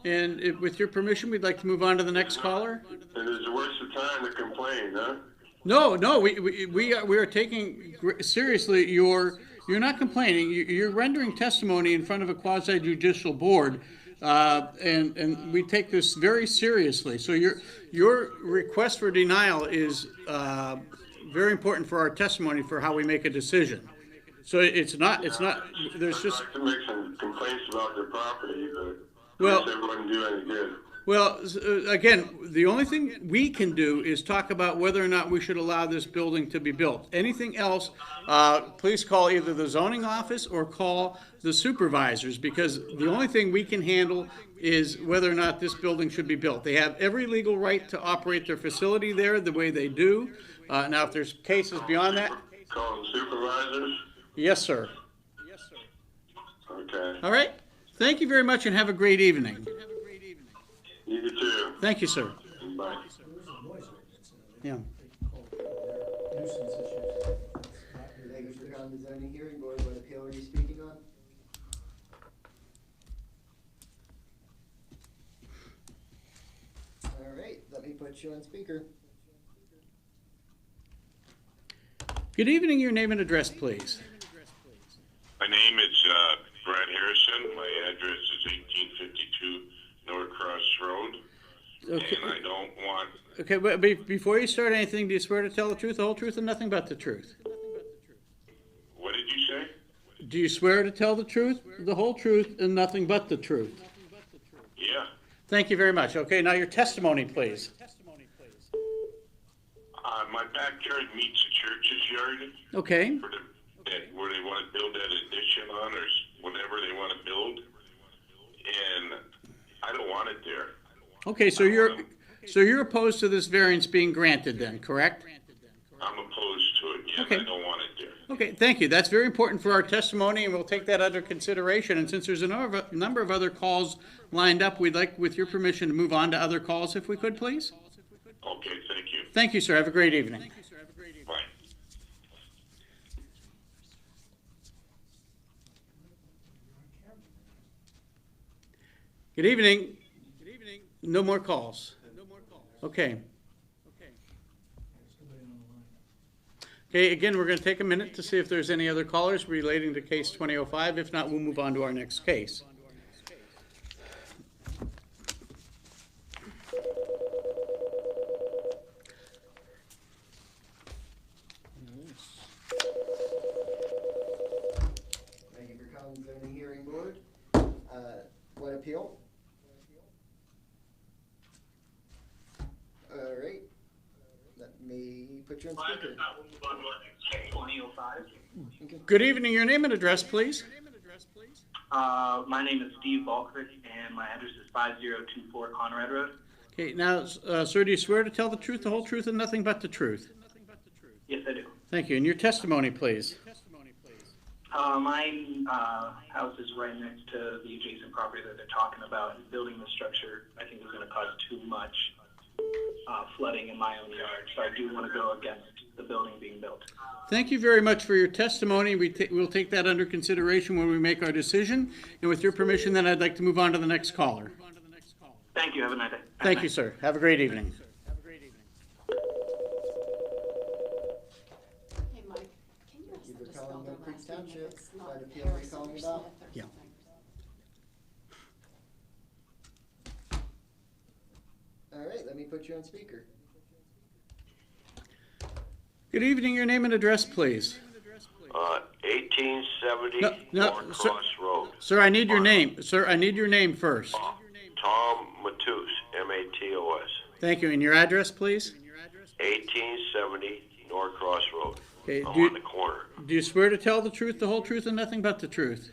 Speaker 1: And with your permission, we'd like to move on to the next caller.
Speaker 16: And it's a waste of time to complain, huh?
Speaker 1: No, we are taking seriously you're not complaining. You're rendering testimony in front of a quasi-judicial board, and we take this very seriously. So your request for denial is very important for our testimony for how we make a decision. So it's not. There's just.
Speaker 16: I'd like to make some complaints about their property, but
Speaker 1: well,
Speaker 16: it wouldn't do any good.
Speaker 1: Well, again, the only thing we can do is talk about whether or not we should allow this building to be built. Anything else, please call either the zoning office or call the supervisors, because the only thing we can handle is whether or not this building should be built. They have every legal right to operate their facility there the way they do. Now, if there's cases beyond that.
Speaker 16: Call them supervisors?
Speaker 1: Yes, sir.
Speaker 16: Okay.
Speaker 1: All right. Thank you very much and have a great evening.
Speaker 16: You too.
Speaker 1: Thank you, sir.
Speaker 16: Bye.
Speaker 1: Yeah.
Speaker 3: Thank you for calling the zoning hearing board. What appeal are you speaking on? All right, let me put you on speaker.
Speaker 1: Good evening. Your name and address, please.
Speaker 16: My name is Brad Harrison. My address is 1852 Norcross Road.
Speaker 1: Okay.
Speaker 16: And I don't want...
Speaker 1: Okay, but before you start anything, do you swear to tell the truth, the whole truth, and nothing but the truth?
Speaker 16: What did you say?
Speaker 1: Do you swear to tell the truth, the whole truth, and nothing but the truth?
Speaker 16: Yeah.
Speaker 1: Thank you very much. Okay, now your testimony, please.
Speaker 16: My backyard meets the church's yard.
Speaker 1: Okay.
Speaker 16: Where they want to build that addition on, or whatever they want to build. And I don't want it there.
Speaker 1: Okay, so you're opposed to this variance being granted then, correct?
Speaker 16: I'm opposed to it, yes.
Speaker 1: Okay.
Speaker 16: I don't want it there.
Speaker 1: Okay, thank you. That's very important for our testimony, and we'll take that under consideration. And since there's a number of other calls lined up, we'd like, with your permission, to move on to other calls if we could, please.
Speaker 16: Okay, thank you.
Speaker 1: Thank you, sir. Have a great evening.
Speaker 16: Bye.
Speaker 1: Good evening. No more calls. Okay. Okay, again, we're going to take a minute to see if there's any other callers relating to case 2005. If not, we'll move on to our next case.
Speaker 3: Thank you for calling the zoning hearing board. What appeal? All right. Let me put you on speaker.
Speaker 17: 2005.
Speaker 3: Okay.
Speaker 1: Good evening. Your name and address, please.
Speaker 17: My name is Steve Balkrick, and my address is 5024 Conrad Road.
Speaker 1: Okay, now, sir, do you swear to tell the truth, the whole truth, and nothing but the truth?
Speaker 17: Yes, I do.
Speaker 1: Thank you. And your testimony, please.
Speaker 17: My house is right next to the adjacent property that they're talking about. Building the structure, I think, is going to cause too much flooding in my own yard. So I do want to go against the building being built.
Speaker 1: Thank you very much for your testimony. We'll take that under consideration when we make our decision. And with your permission, then I'd like to move on to the next caller.
Speaker 17: Thank you. Have a nice day.
Speaker 1: Thank you, sir. Have a great evening.
Speaker 7: Hey, Mike, can you ask
Speaker 3: Thank you
Speaker 7: them
Speaker 3: for
Speaker 7: to spell
Speaker 3: calling
Speaker 7: their
Speaker 3: Millcreek
Speaker 7: last name?
Speaker 3: Township.
Speaker 7: It's not
Speaker 3: What appeal are you
Speaker 7: Harrison
Speaker 3: calling
Speaker 7: or
Speaker 3: about?
Speaker 7: Smith or
Speaker 1: Yeah.
Speaker 7: something.
Speaker 3: All right, let me put you on speaker.
Speaker 1: Good evening, your name and address, please.
Speaker 18: 1870
Speaker 1: No,
Speaker 18: North
Speaker 1: sir,
Speaker 18: Cross Road.
Speaker 1: sir, I need your name. Sir, I need your name first.
Speaker 18: Tom Matus, M-A-T-O-S.
Speaker 1: Thank you, and your address, please?
Speaker 18: 1870 North Cross Road.
Speaker 1: Okay,
Speaker 18: I'm on the corner.
Speaker 1: do you swear to tell the truth, the whole truth, and nothing but the truth?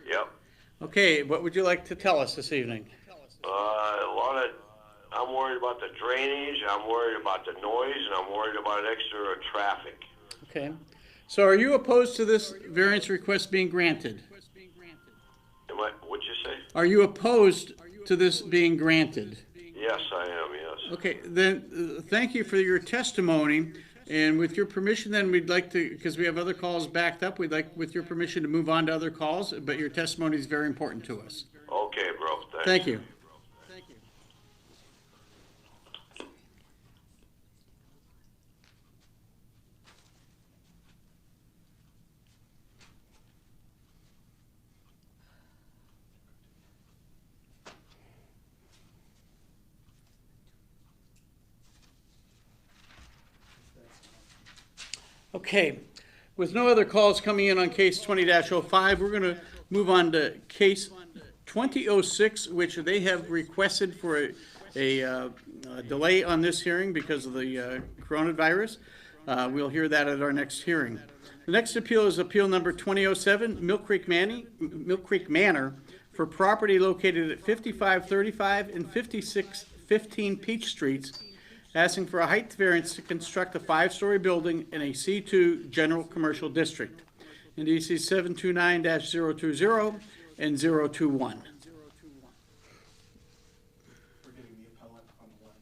Speaker 18: Yep.
Speaker 1: Okay, what would you like to tell us this evening?
Speaker 18: I'm worried about the drainage, I'm worried about the noise, and I'm worried about extra traffic.
Speaker 1: Okay. So are you opposed to this variance request being granted?
Speaker 18: What'd you say?
Speaker 1: Are you opposed to this being granted?
Speaker 18: Yes, I am, yes.
Speaker 1: Okay, then thank you for your testimony. And with your permission, then we'd like to, because we have other calls backed up, we'd like, with your permission, to move on to other calls, but your testimony is very important to us.
Speaker 18: Okay, bro. Thanks.
Speaker 1: Thank you. Okay, with no other calls coming in on case 20-05, we're going to move on to case 2006, which they have requested for a delay on this hearing because of the coronavirus. We'll hear that at our next hearing. The next appeal is appeal number 2007, Millcreek Manor, for property located at 5535 and 5615 Peach Streets, asking for a height variance to construct a 5-story building in a C2 general commercial district in DC 729-020 and 021.
Speaker 2: We're getting the appellant on the line.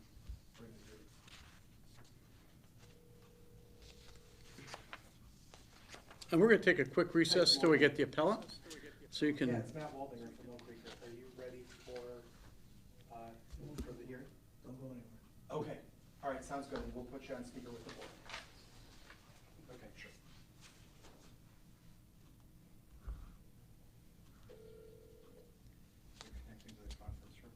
Speaker 1: And we're going to take a quick recess till we get the appellant, so you can.
Speaker 2: Yeah, it's Matt Waldinger from Millcreek. Are you ready for the hearing?
Speaker 6: Don't go anywhere.
Speaker 2: Okay. All right, sounds good. We'll put you on speaker with the board. Okay, sure. You're connecting to the conference room.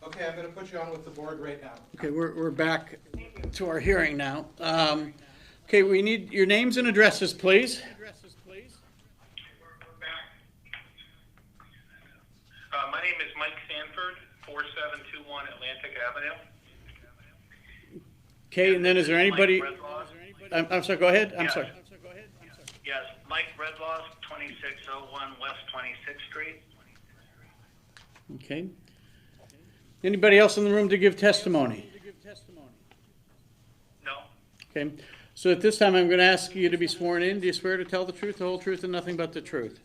Speaker 2: Okay, I'm going to put you on with the board right now.
Speaker 1: Okay, we're back to our hearing now. Okay, we need your names and addresses, please.
Speaker 19: My name is Mike Sanford, 4721 Atlantic Avenue.
Speaker 1: Okay, and then is there anybody? I'm sorry, go ahead. I'm sorry.
Speaker 19: Yes, Mike Redlaws, 2601 West 26th Street.
Speaker 1: Okay. Anybody else in the room to give testimony?
Speaker 19: No.
Speaker 1: Okay. So at this time, I'm going to ask you to be sworn in. Do you swear to tell the truth, the whole truth, and nothing but the truth?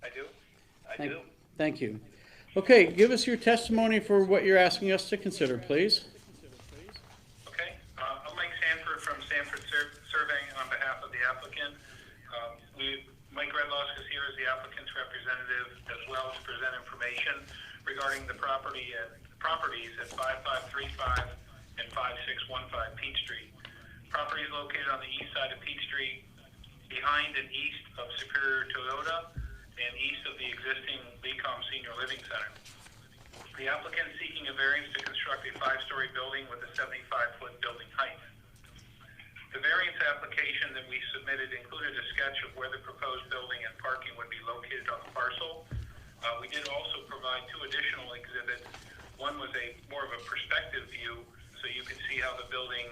Speaker 19: I do. I do.
Speaker 1: Thank you. Okay, give us your testimony for what you're asking us to consider, please.
Speaker 19: Okay. I'm Mike Sanford from Sanford Surveying on behalf of the applicant. Mike Redlaws is here as the applicant's representative as well to present information regarding the properties at 5535 and 5615 Peachtree. Property is located on the east side of Peachtree, behind and east of Superior Toyota, and east of the existing Lecom Senior Living Center. The applicant is seeking a variance to construct a 5-story building with a 75-foot building height. The variance application that we submitted included a sketch of where the proposed building and parking would be located on the parcel. We did also provide 2 additional exhibits. One was more of a perspective view, so you could see how the building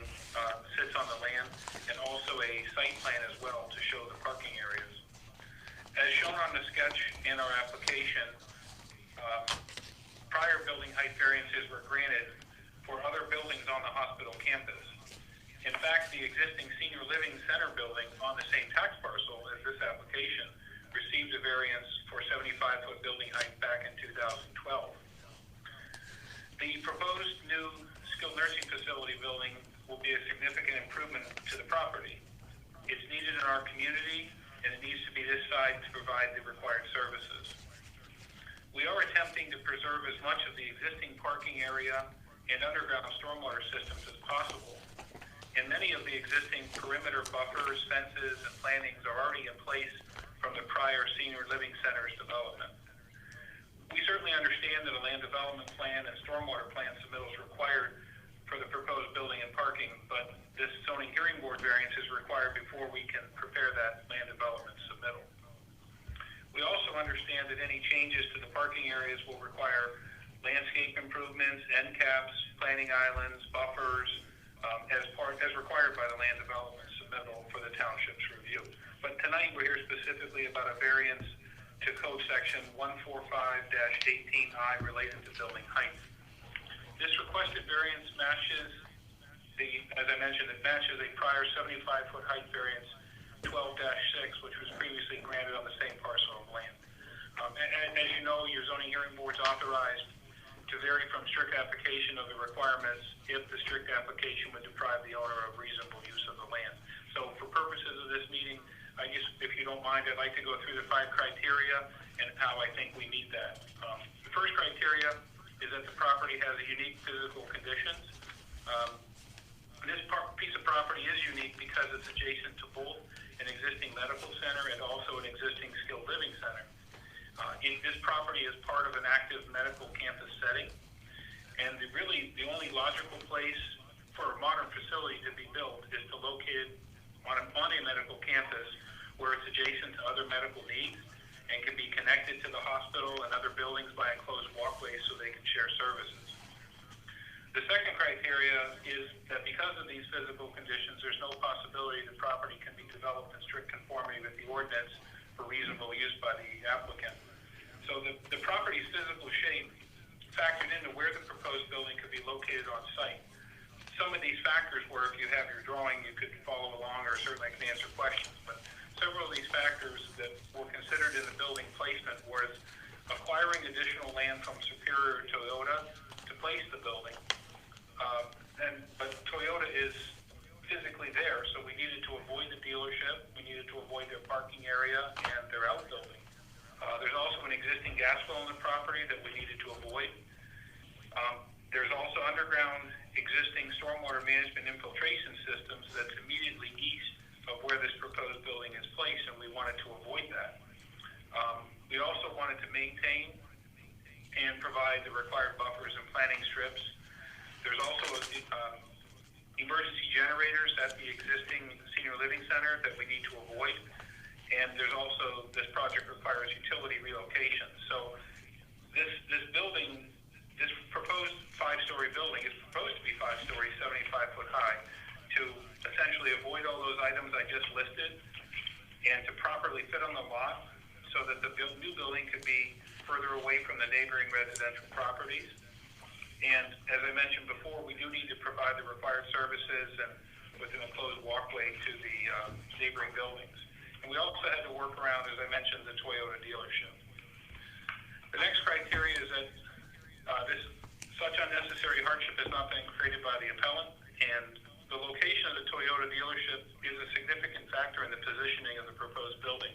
Speaker 19: sits on the land, and also a site plan as well to show the parking areas. As shown on the sketch in our application, prior building height variances were granted for other buildings on the hospital campus. In fact, the existing Senior Living Center building on the same tax parcel as this application received a variance for 75-foot building height back in 2012. The proposed new skilled nursing facility building will be a significant improvement to the property. It's needed in our community, and it needs to be this side to provide the required services. We are attempting to preserve as much of the existing parking area and underground stormwater systems as possible. And many of the existing perimeter buffers, fences, and plantings are already in place from the prior senior living center's development. We certainly understand that a land development plan and stormwater plan submittal is required for the proposed building and parking, but this zoning hearing board variance is required before we can prepare that land development submittal. We also understand that any changes to the parking areas will require landscape improvements, end caps, planting islands, buffers, as required by the land development submittal for the township's review. But tonight we're here specifically about a variance to code section 145-18I related to building height. This requested variance matches as I mentioned, it matches a prior 75-foot height variance 12-6, which was previously granted on the same parcel of land. As you know, your zoning hearing board's authorized to vary from strict application of the requirements if the strict application would deprive the owner of reasonable use of the land. So for purposes of this meeting, I guess if you don't mind, I'd like to go through the 5 criteria and how I think we meet that. The first criteria is that the property has a unique physical conditions. This piece of property is unique because it's adjacent to both an existing medical center and also an existing skilled living center. This property is part of an active medical campus setting, and the only logical place for a modern facility to be built is to locate it on a medical campus where it's adjacent to other medical needs and can be connected to the hospital and other buildings by enclosed walkways so they can share services. The second criteria is that because of these physical conditions, there's no possibility the property can be developed in strict conformity with the ordinance for reasonable use by the applicant. So the property's physical shape factored into where the proposed building could be located on site. Some of these factors where if you have your drawing, you could follow along or certainly can answer questions, but several of these factors that were considered in the building placement was acquiring additional land from Superior Toyota to place the building. But Toyota is physically there, so we needed to avoid the dealership, we needed to avoid their parking area and their outbuilding. There's also an existing gas well on the property that we needed to avoid. There's also underground existing stormwater management infiltration systems that's immediately east of where this proposed building is placed, and we wanted to avoid that. We also wanted to maintain and provide the required buffers and planting strips. There's also emergency generators at the existing senior living center that we need to avoid. And there's also, this project requires utility relocation. So this building, this proposed 5-story building is proposed to be 5-story, 75-foot high, to essentially avoid all those items I just listed and to properly fit on the lot so that the new building could be further away from the neighboring residential properties. And as I mentioned before, we do need to provide the required services and with an enclosed walkway to the neighboring buildings. And we also had to work around, as I mentioned, the Toyota dealership. The next criteria is that such unnecessary hardship has not been created by the appellant, and the location of the Toyota dealership is a significant factor in the positioning of the proposed building.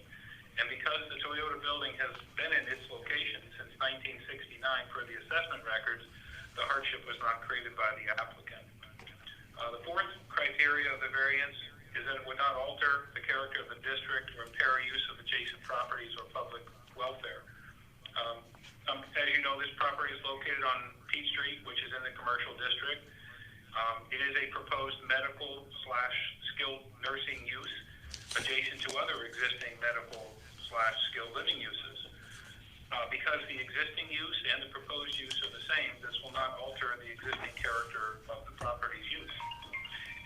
Speaker 19: And because the Toyota building has been in its location since 1969 per the assessment records, the hardship was not created by the applicant. The fourth criteria of the variance is that it would not alter the character of the district or impair use of adjacent properties or public welfare. As you know, this property is located on Peachtree, which is in the commercial district. It is a proposed medical/skilled nursing use adjacent to other existing medical/skilled living uses. Because the existing use and the proposed use are the same, this will not alter the existing character of the property's use.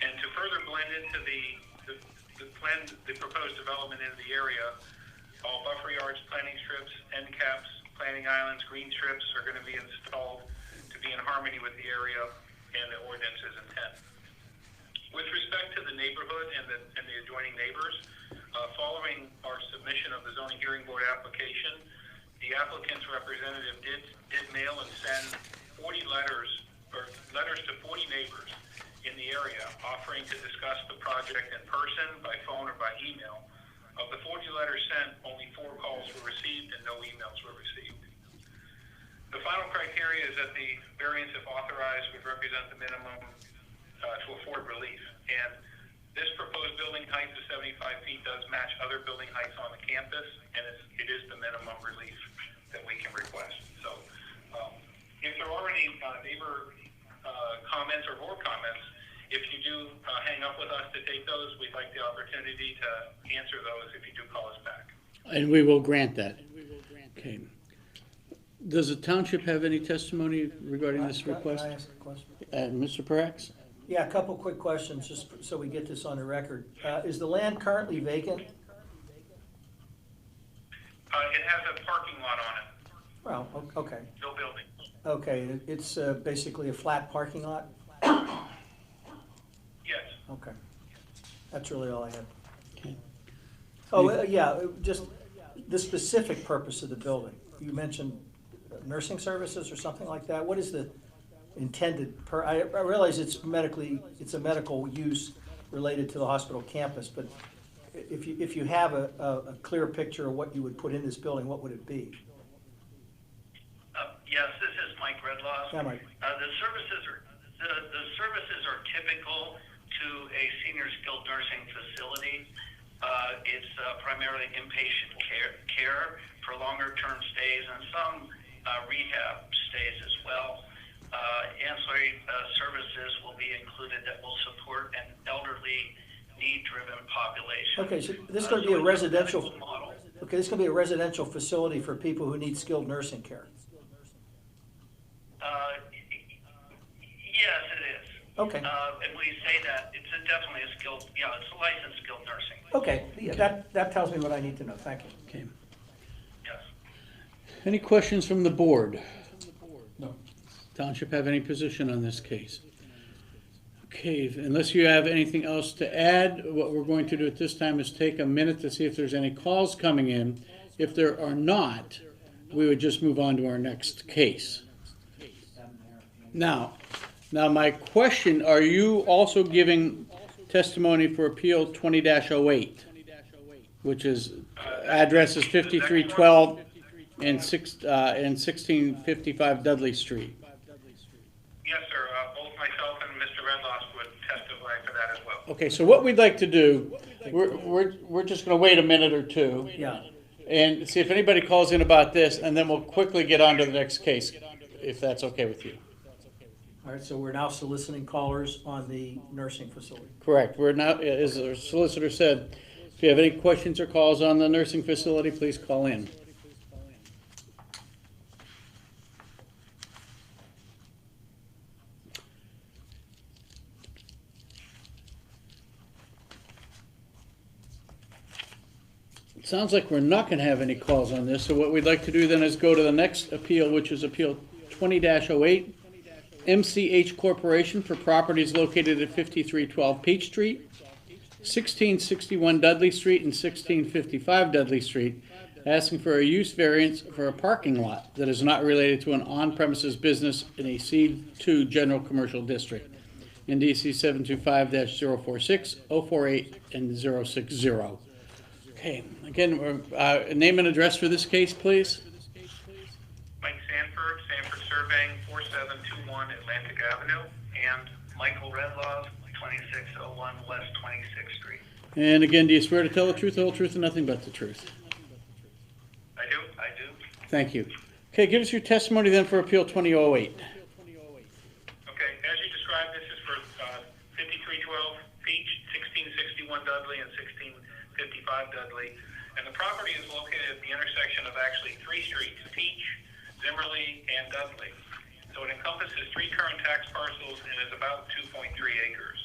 Speaker 19: And to further blend into the proposed development into the area, all buffer yards, planting strips, end caps, planting islands, green strips are going to be installed to be in harmony with the area and the ordinance's intent. With respect to the neighborhood and the adjoining neighbors, following our submission of the zoning hearing board application, the applicant's representative did mail and send 40 letters to 40 neighbors in the area offering to discuss the project in person, by phone, or by email. Of the 40 letters sent, only 4 calls were received and no emails were received. The final criteria is that the variance, if authorized, would represent the minimum to afford relief. And This proposed building height of 75 feet does match other building heights on the campus, and it is the minimum relief that we can request. So if there are any neighbor comments or board comments, if you do hang up with us to take those, we'd like the opportunity to answer those if you do call us back.
Speaker 1: And we will grant that. Okay. Does the township have any testimony regarding this request?
Speaker 6: Can I ask a question?
Speaker 1: Mr. Parax?
Speaker 6: Yeah, a couple quick questions, just so we get this on the record. Is the land currently vacant?
Speaker 19: It has a parking lot on it.
Speaker 6: Well, okay.
Speaker 19: No building.
Speaker 6: Okay, it's basically a flat parking lot?
Speaker 19: Yes.
Speaker 6: Okay. That's really all I had.
Speaker 1: Okay.
Speaker 6: Oh, yeah, just the specific purpose of the building. You mentioned nursing services or something like that. What is the intended I realize it's a medical use related to the hospital campus, but if you have a clear picture of what you would put in this building, what would it be?
Speaker 20: Yes, this is Mike Redlaw.
Speaker 6: Yeah, Mike.
Speaker 20: The services are typical to a senior skilled nursing facility. It's primarily inpatient care for longer term stays and some rehab stays as well. Ancillary services will be included that will support an elderly, need-driven population.
Speaker 6: Okay, so this is going to be a residential model. Okay, this is going to be a residential facility for people who need skilled nursing care.
Speaker 20: Yes, it is.
Speaker 6: Okay.
Speaker 20: And we say that it's definitely a skilled, it's a licensed skilled nursing.
Speaker 6: Okay, yeah, that tells me what I need to know. Thank you.
Speaker 1: Okay.
Speaker 20: Yes.
Speaker 1: Any questions from the board?
Speaker 5: No.
Speaker 1: Township have any position on this case? Okay, unless you have anything else to add, what we're going to do at this time is take a minute to see if there's any calls coming in. If there are not, we would just move on to our next case. Now my question, are you also giving testimony for Appeal 20-08, which is address is 5312 and 1655 Dudley Street?
Speaker 19: Yes, sir. Both myself and Mr. Redloss would testify for that as well.
Speaker 1: Okay, so what we'd like to do, we're just going to wait a minute or two.
Speaker 6: Yeah.
Speaker 1: And see if anybody calls in about this, and then we'll quickly get on to the next case, if that's okay with you.
Speaker 6: All right, so we're now soliciting callers on the nursing facility.
Speaker 1: Correct. We're now, as our solicitor said, if you have any questions or calls on the nursing facility, please call in. It sounds like we're not going to have any calls on this, so what we'd like to do then is go to the next appeal, which is Appeal 20-08. MCH Corporation for properties located at 5312 Peachtree, 1661 Dudley Street, and 1655 Dudley Street, asking for a use variance for a parking lot that is not related to an on-premises business in a C2 general commercial district in DC 725-046, 048, and 060. Okay, again, name and address for this case, please.
Speaker 19: Mike Sanford Surveying, 4721 Atlantic Avenue, and Michael Redlaw, 2601 West 26th Street.
Speaker 1: And again, do you swear to tell the truth, the whole truth, and nothing but the truth?
Speaker 19: I do.
Speaker 1: Thank you. Okay, give us your testimony then for Appeal 2008.
Speaker 19: Okay, as you described, this is for 5312 Peach, 1661 Dudley, and 1655 Dudley. And the property is located at the intersection of actually three streets, Peach, Zimmerly, and Dudley. So it encompasses three current tax parcels and is about 2.3 acres.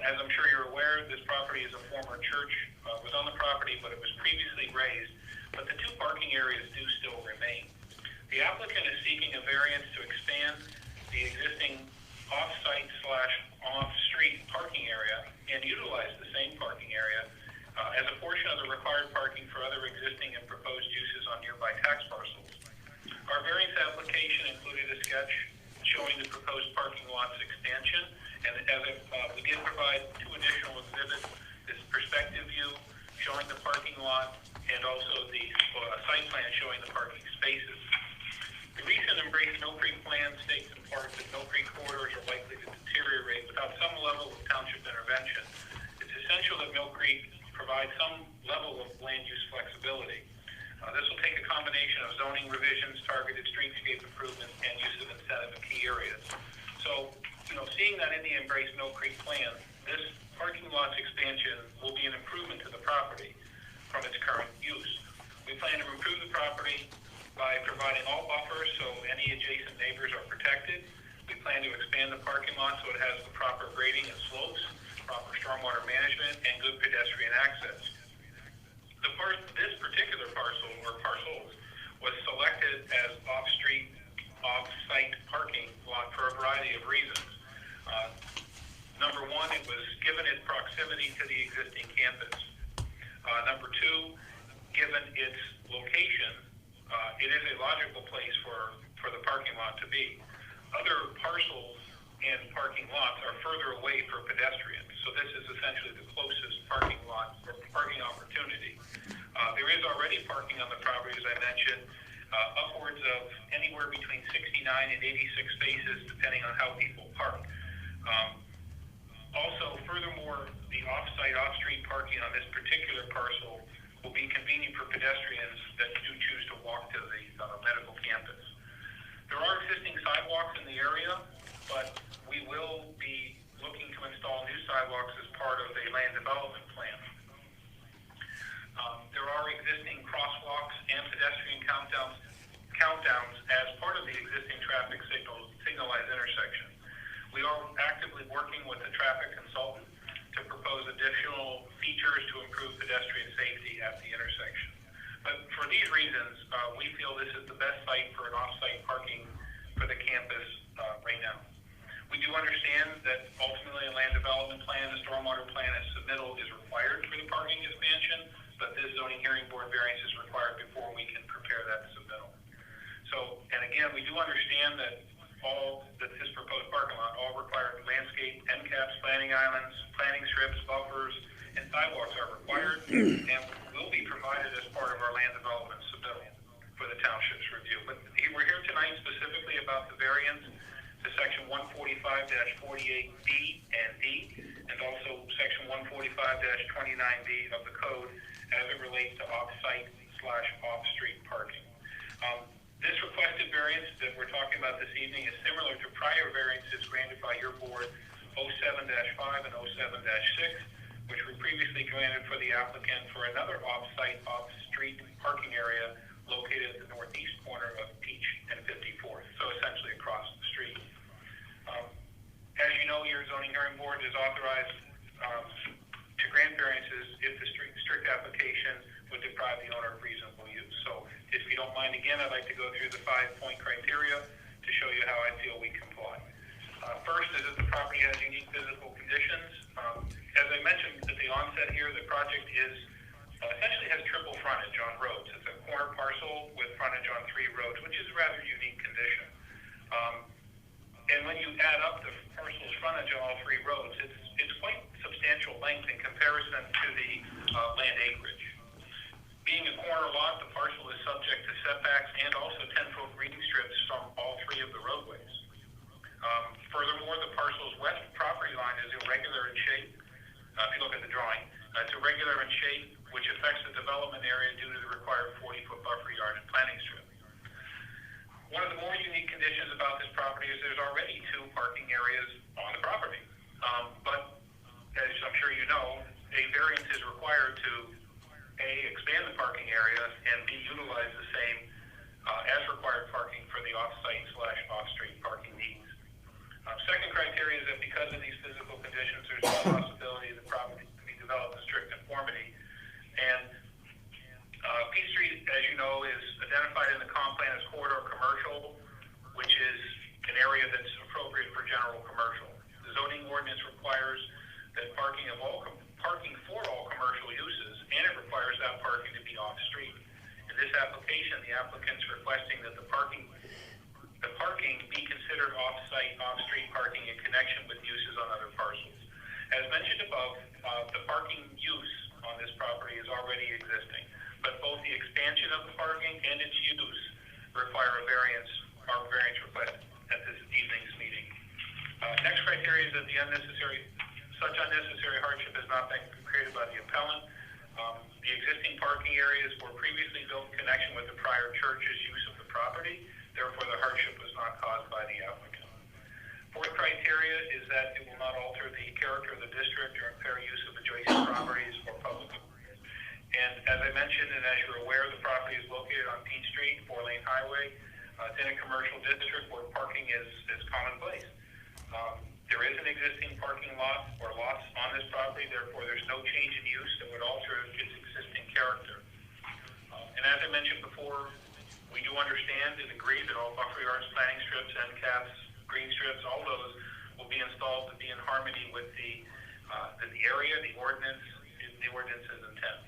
Speaker 19: As I'm sure you're aware, this property is a former church, was on the property, but it was previously raised, but the two parking areas do still remain. The applicant is seeking a variance to expand the existing off-site / off-street parking area and utilize the same parking area as a portion of the required parking for other existing and proposed uses on nearby tax parcels. Our variance application included a sketch showing the proposed parking lot's expansion, and we did provide two additional exhibits, this perspective view showing the parking lot and also the site plan showing the parking spaces. The recent Embrace Millcreek plan states in part that Millcreek corridors are likely to deteriorate without some level of township intervention. It's essential that Millcreek provide some level of land use flexibility. This will take a combination of zoning revisions, targeted streetscape improvements, and use of incentive in key areas. So, seeing that in the Embrace Millcreek plan, this parking lot's expansion will be an improvement to the property from its current use. We plan to improve the property by providing all buffers so any adjacent neighbors are protected. We plan to expand the parking lot so it has the proper grading and slopes, proper stormwater management, and good pedestrian access. This particular parcel or parcels was selected as off-street, off-site parking lot for a variety of reasons. Number one, it was given its proximity to the existing campus. Number two, given its location, it is a logical place for the parking lot to be. Other parcels and parking lots are further away for pedestrians, so this is essentially the closest parking lot or parking opportunity. There is already parking on the property, as I mentioned, upwards of anywhere between 69 and 86 spaces, depending on how people park. Also, furthermore, the off-site, off-street parking on this particular parcel will be convenient for pedestrians that do choose to walk to the medical campus. There are existing sidewalks in the area, but we will be looking to install new sidewalks as part of a land development plan. There are existing crosswalks and pedestrian countdowns as part of the existing traffic signalized intersection. We are actively working with the traffic consultant to propose additional features to improve pedestrian safety at the intersection. But for these reasons, we feel this is the best site for an off-site parking for the campus right now. We do understand that ultimately a land development plan, a stormwater plan as submittal is required for the parking expansion, but this zoning hearing board variance is required before we can prepare that submittal. So, and again, we do understand that this proposed parking lot all required landscape, end caps, planting islands, planting strips, buffers, and sidewalks are required and will be provided as part of our land development submittal for the township's review. But we're here tonight specifically about the variance to section 145-48B and D, and also section 145-29B of the code as it relates to off-site/off-street parking. This requested variance that we're talking about this evening is similar to prior variances granted by your board 07-5 and 07-6, which were previously granted for the applicant for another off-site, off-street parking area located at the northeast corner of Peach and 54th, so essentially across the street. As you know, your zoning hearing board is authorized to grant variances if the strict application would deprive the owner of reasonable use. So if you don't mind, again, I'd like to go through the 5-point criteria to show you how I feel we comply. First is that the property has unique physical conditions. As I mentioned at the onset here, the project essentially has triple frontage on roads. It's a corner parcel with frontage on 3 roads, which is a rather unique condition. And when you add up the parcel's frontage on all 3 roads, it's quite substantial length in comparison to the land acreage. Being a corner lot, the parcel is subject to setbacks and also 10-foot green strips from all 3 of the roadways. Furthermore, the parcel's west property line is irregular in shape. If you look at the drawing, it's irregular in shape, which affects the development area due to the required 40-foot buffer yard and planting strip. One of the more unique conditions about this property is there's already 2 parking areas on the property. But as I'm sure you know, a variance is required to A, expand the parking area, and B, utilize the same as required parking for the off-site/off-street parking needs. Second criteria is that because of these physical conditions, there's no possibility of the property to be developed in strict conformity. And Peachtree, as you know, is identified in the comp plan as corridor commercial, which is an area that's appropriate for general commercial. The zoning ordinance requires that parking for all commercial uses, and it requires that parking to be off-street. In this application, the applicant's requesting that the parking be considered off-site, off-street parking in connection with uses on other parcels. As mentioned above, the parking use on this property is already existing, but both the expansion of the parking and its use require a variance request at this evening's meeting. Next criteria is that the unnecessary Such unnecessary hardship has not been created by the appellant. The existing parking areas were previously built in connection with the prior church's use of the property. Therefore, the hardship was not caused by the applicant. Fourth criteria is that it will not alter the character of the district or impair use of adjacent properties or public. And as I mentioned, and as you're aware, the property is located on Peachtree, 4-lane highway. It's in a commercial district where parking is commonplace. There is an existing parking lot or lots on this property, therefore there's no change in use that would alter its existing character. And as I mentioned before, we do understand and agree that all buffer yards, planting strips, end caps, green strips, all those will be installed to be in harmony with the area, the ordinance's intent.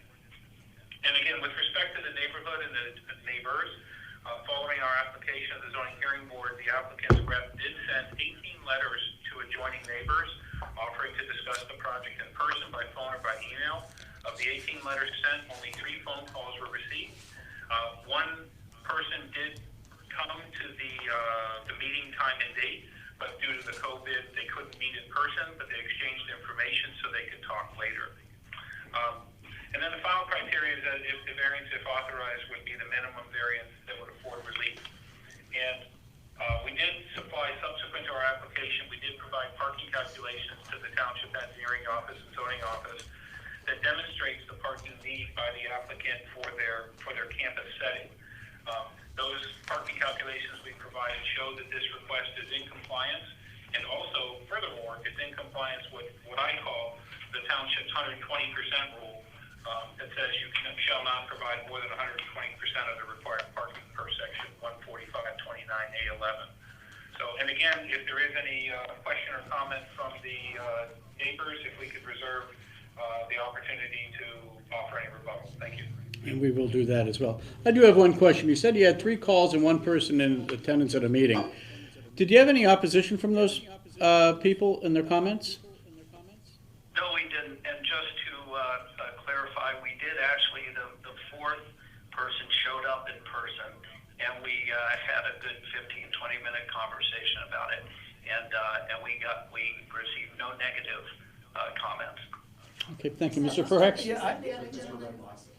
Speaker 19: And again, with respect to the neighborhood and the neighbors, following our application of the zoning hearing board, the applicant's rep did send 18 letters to adjoining neighbors, offering to discuss the project in person, by phone, or by email. Of the 18 letters sent, only 3 phone calls were received. One person did come to the meeting time and date, but due to the COVID, they couldn't meet in person, but they exchanged information so they could talk later. And then the final criteria is that if the variance, if authorized, would be the minimum variance that would afford relief. And we did supply, subsequent to our application, we did provide parking calculations to the Township Engineering Office and Zoning Office that demonstrates the parking need by the applicant for their campus setting. Those parking calculations we provided show that this request is in compliance, and also, furthermore, it's in compliance with what I call the Township's 120% rule. That says you shall not provide more than 120% of the required parking per section 14529A11. So, and again, if there is any question or comment from the neighbors, if we could reserve the opportunity to offer any rebuttal. Thank you.
Speaker 1: And we will do that as well. I do have one question. You said you had 3 calls and 1 person in attendance at a meeting. Did you have any opposition from those people in their comments?
Speaker 20: No, we didn't. And just to clarify, we did actually, the 4th person showed up in person, and we had a good 15-20 minute conversation about it, and we received no negative comments.
Speaker 1: Okay, thank you. Mr. Perhex?
Speaker 6: Yeah,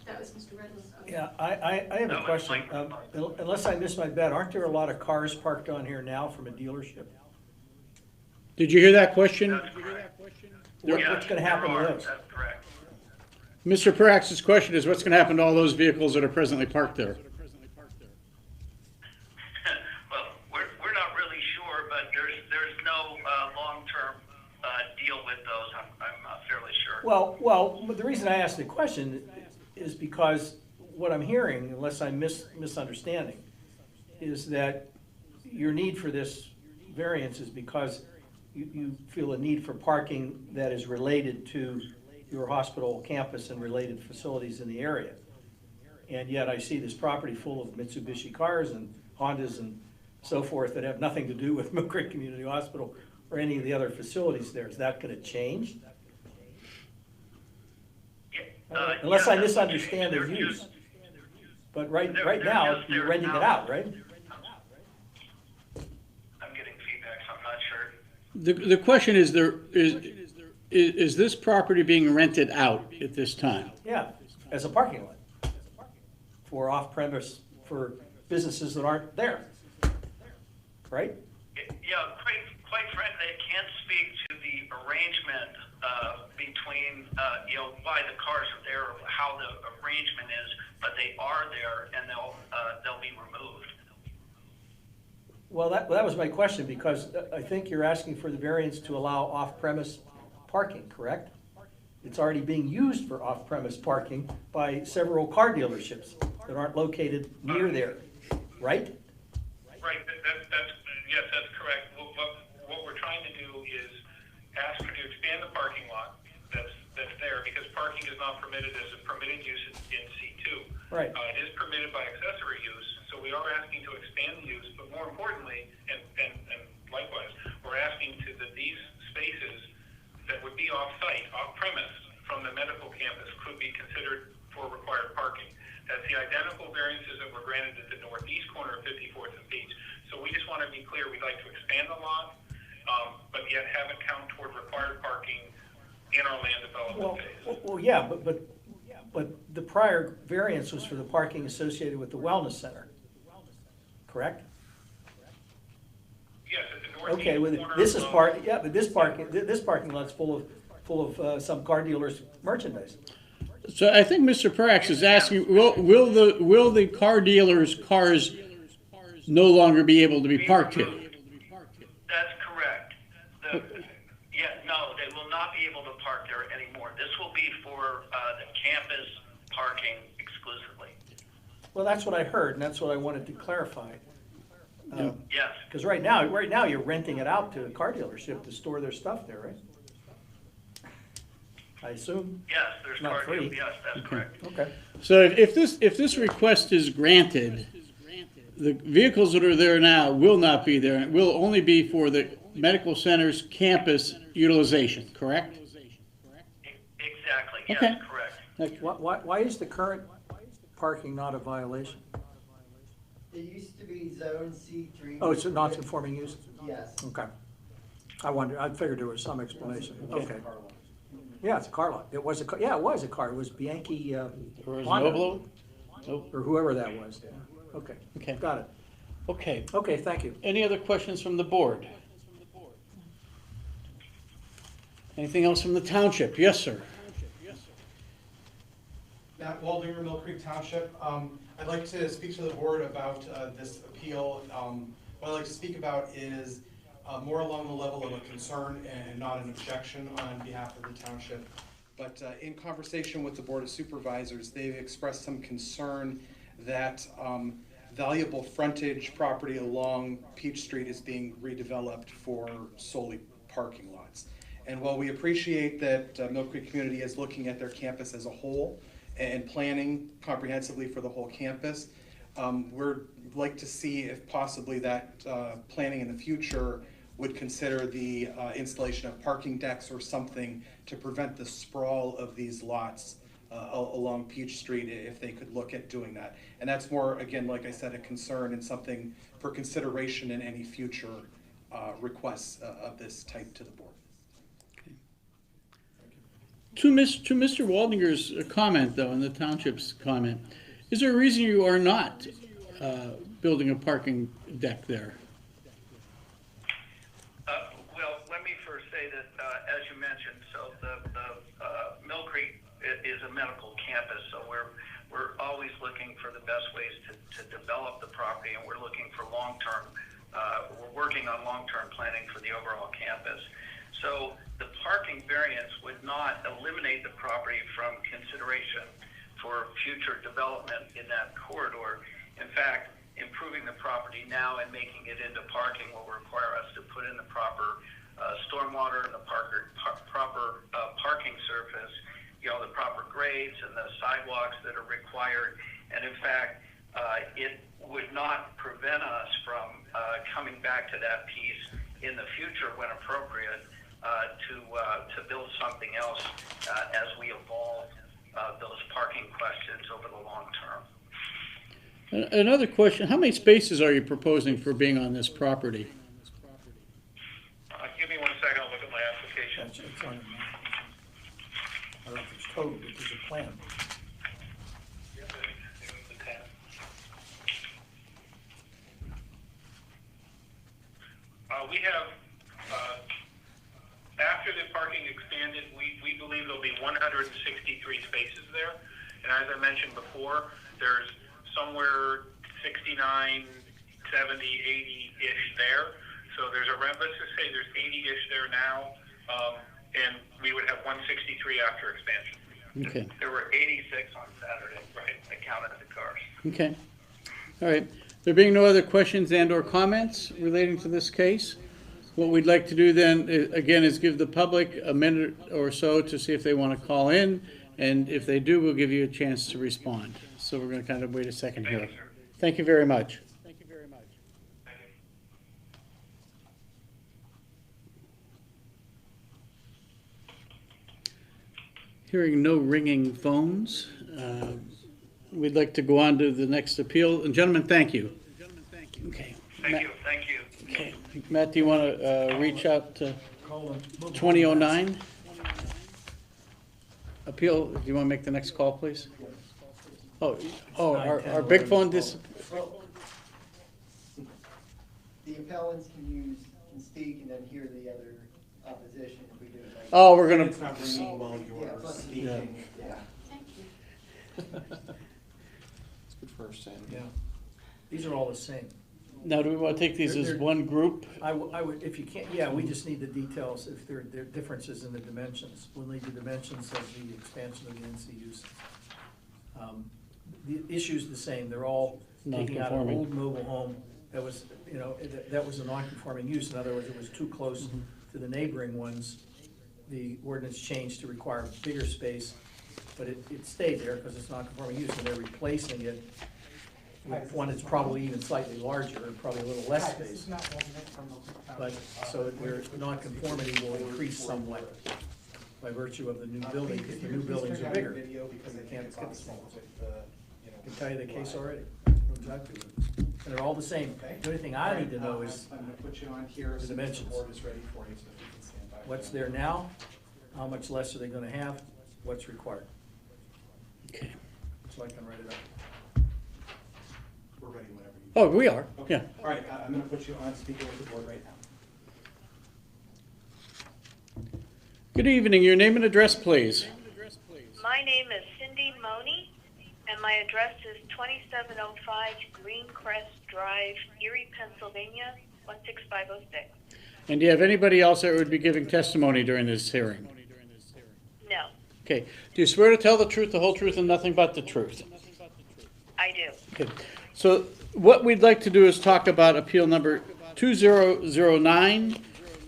Speaker 7: That was Mr. Redmond.
Speaker 6: Yeah, I have a question. Unless I missed my bet, aren't there a lot of cars parked on here now from a dealership?
Speaker 1: Did you hear that question?
Speaker 6: What's going to happen to those?
Speaker 20: That's correct.
Speaker 1: Mr. Perhex's question is, what's going to happen to all those vehicles that are presently parked there?
Speaker 20: Well, we're not really sure, but there's no long-term deal with those. I'm fairly sure.
Speaker 6: Well, the reason I asked the question is because what I'm hearing, unless I'm misunderstanding, is that your need for this variance is because you feel a need for parking that is related to your hospital campus and related facilities in the area. And yet I see this property full of Mitsubishi cars and Hondas and so forth that have nothing to do with Millcreek Community Hospital or any of the other facilities there. Is that going to change? Unless I misunderstand their use. But right now, you're renting it out, right?
Speaker 20: I'm getting feedback, so I'm not sure.
Speaker 1: The question is, is this property being rented out at this time?
Speaker 6: Yeah, as a parking lot for off-premise, for businesses that aren't there, right?
Speaker 20: Yeah, quite frankly, I can't speak to the arrangement between, why the cars are there, or how the arrangement is, but they are there, and they'll be removed.
Speaker 6: Well, that was my question, because I think you're asking for the variance to allow off-premise parking, correct? It's already being used for off-premise parking by several car dealerships that aren't located near there, right?
Speaker 19: Right, yes, that's correct. What we're trying to do is ask to expand the parking lot that's there, because parking is not permitted as a permitted use in C2.
Speaker 6: Right.
Speaker 19: It is permitted by accessory use, so we are asking to expand the use, but more importantly, and likewise, we're asking that these spaces that would be off-site, off-premise from the medical campus could be considered for required parking. That's the identical variances that were granted at the northeast corner of 54th and Peach. So we just want to be clear, we'd like to expand the lot, but yet have it count toward required parking in our land development phase.
Speaker 6: Well, yeah, but the prior variance was for the parking associated with the wellness center, correct?
Speaker 19: Yes, at the northeast
Speaker 6: Okay, well,
Speaker 19: corner
Speaker 6: this is
Speaker 19: of-
Speaker 6: part, yeah, but this parking lot's full of some car dealers' merchandise.
Speaker 1: So I think Mr. Parax is asking, will the car dealers' cars no longer be able to be parked here?
Speaker 20: That's correct. No, they will not be able to park there anymore. This will be for the campus parking exclusively.
Speaker 6: Well, that's what I heard, and that's what I wanted to clarify.
Speaker 20: Yes.
Speaker 6: Because right now, you're renting it out to a car dealership to store their stuff there, right? I assume?
Speaker 20: Yes, there's
Speaker 6: It's not
Speaker 20: car
Speaker 6: free.
Speaker 20: deals. Yes, that's correct.
Speaker 6: Okay.
Speaker 1: So if this request is granted, the vehicles that are there now will not be there. It will only be for the medical center's campus utilization, correct?
Speaker 20: Exactly.
Speaker 1: Okay.
Speaker 20: Yes, correct.
Speaker 6: Why is the current parking not a violation?
Speaker 3: It used to be zone C3.
Speaker 6: Oh, it's a non-conforming use?
Speaker 3: Yes.
Speaker 6: Okay. I figured there was some explanation. Okay. Yeah, it's a car lot. It was a car, yeah, it was a car. It was Bianchi, Honda.
Speaker 1: Noblo? Nope.
Speaker 6: Or whoever that was. Okay.
Speaker 1: Okay.
Speaker 6: Got it.
Speaker 1: Okay.
Speaker 6: Okay, thank you.
Speaker 1: Any other questions from the board? Anything else from the township? Yes, sir.
Speaker 2: Matt Waldinger, Millcreek Township. I'd like to speak to the board about this appeal. What I'd like to speak about is more along the level of a concern and not an objection on behalf of the township. But in conversation with the Board of Supervisors, they've expressed some concern that valuable frontage property along Peachtree is being redeveloped for solely parking lots. And while we appreciate that Millcreek community is looking at their campus as a whole and planning comprehensively for the whole campus, we'd like to see if possibly that planning in the future would consider the installation of parking decks or something to prevent the sprawl of these lots along Peachtree, if they could look at doing that. And that's more, again, like I said, a concern and something for consideration in any future requests of this type to the board.
Speaker 1: To Mr. Waldinger's comment, though, and the township's comment, is there a reason you are not building a parking deck there?
Speaker 20: Well, let me first say that, as you mentioned, so the Millcreek is a medical campus, so we're always looking for the best ways to develop the property, and we're looking for long-term, we're working on long-term planning for the overall campus. So the parking variance would not eliminate the property from consideration for future development in that corridor. In fact, improving the property now and making it into parking will require us to put in the proper stormwater and the proper parking surface, you know, the proper grades and the sidewalks that are required. And in fact, it would not prevent us from coming back to that piece in the future when appropriate to build something else as we evolve those parking questions over the long term.
Speaker 1: Another question, how many spaces are you proposing for being on this property?
Speaker 19: Give me 1 second, I'll look at my application.
Speaker 6: It's on the map. I don't know if it's total, but there's a plan.
Speaker 19: We have, after the parking expanded, we believe there'll be 163 spaces there. And as I mentioned before, there's somewhere 69, 70, 80-ish there. So there's let's just say there's 80-ish there now, and we would have 163 after expansion.
Speaker 1: Okay.
Speaker 20: There were 86 on Saturday, right? I counted the cars.
Speaker 1: Okay. All right. There being no other questions and or comments relating to this case, what we'd like to do then, again, is give the public a minute or so to see if they want to call in. And if they do, we'll give you a chance to respond. So we're going to kind of wait a second here. Thank you very much. Thank you very much. Hearing no ringing phones, we'd like to go on to the next appeal. And gentlemen, thank you. Okay.
Speaker 20: Thank you.
Speaker 1: Okay. Matt, do you want to reach out to 2009? appeal, do you want to make the next call, please? Oh,
Speaker 6: nine,
Speaker 1: our
Speaker 6: 10,
Speaker 1: big
Speaker 6: 11,
Speaker 1: phone
Speaker 6: 12.
Speaker 3: The appellants can speak and then hear the other opposition if we do it like.
Speaker 1: Oh, we're gonna.
Speaker 9: It's not ringing while you're
Speaker 3: Yeah,
Speaker 9: speaking.
Speaker 3: Yeah.
Speaker 5: It's good for our sanity.
Speaker 6: Yeah. These are all the same.
Speaker 1: Now, do we want to take these as
Speaker 6: They're-
Speaker 1: one group?
Speaker 6: I would, if you can't, yeah, we just need the details, if there are differences in the dimensions. We'll need the dimensions of the expansion of the NC use. The issue's the same, they're all taking out an
Speaker 1: Non-conforming.
Speaker 6: old mobile home that was, that was a non-conforming use. In other words, it was too close to the neighboring ones. The ordinance changed to require bigger space, but it stayed there because it's non-conforming use, and they're replacing it with one that's probably even slightly larger and probably a little less space. But, so their non-conformity will increase somewhat by virtue of the new building, because the new buildings are bigger. Because they can't get the small ones. I can tell you the case already. Exactly. And they're all the same. The only thing I need to know is
Speaker 2: I'm gonna put you on here
Speaker 6: the
Speaker 2: so the
Speaker 6: dimensions.
Speaker 2: board is ready for you, so if you can stand by.
Speaker 6: What's there now, how much less are they gonna have, what's required.
Speaker 1: Okay.
Speaker 6: So I can write it up.
Speaker 2: We're ready whenever you.
Speaker 1: Oh, we are,
Speaker 2: Okay.
Speaker 1: yeah.
Speaker 2: All right, I'm gonna put you on speaker with the board right now.
Speaker 1: Good evening, your name and address, please.
Speaker 12: My name is Cindy Money, and my address is 2705 Greencrest Drive, Erie, Pennsylvania, 16506.
Speaker 1: And do you have anybody else that would be giving testimony during this hearing?
Speaker 12: No,
Speaker 1: Okay. Do you swear to tell the truth, the whole truth, and nothing but the truth?
Speaker 12: I do.
Speaker 1: Okay. So what we'd like to do is talk about appeal number 2009,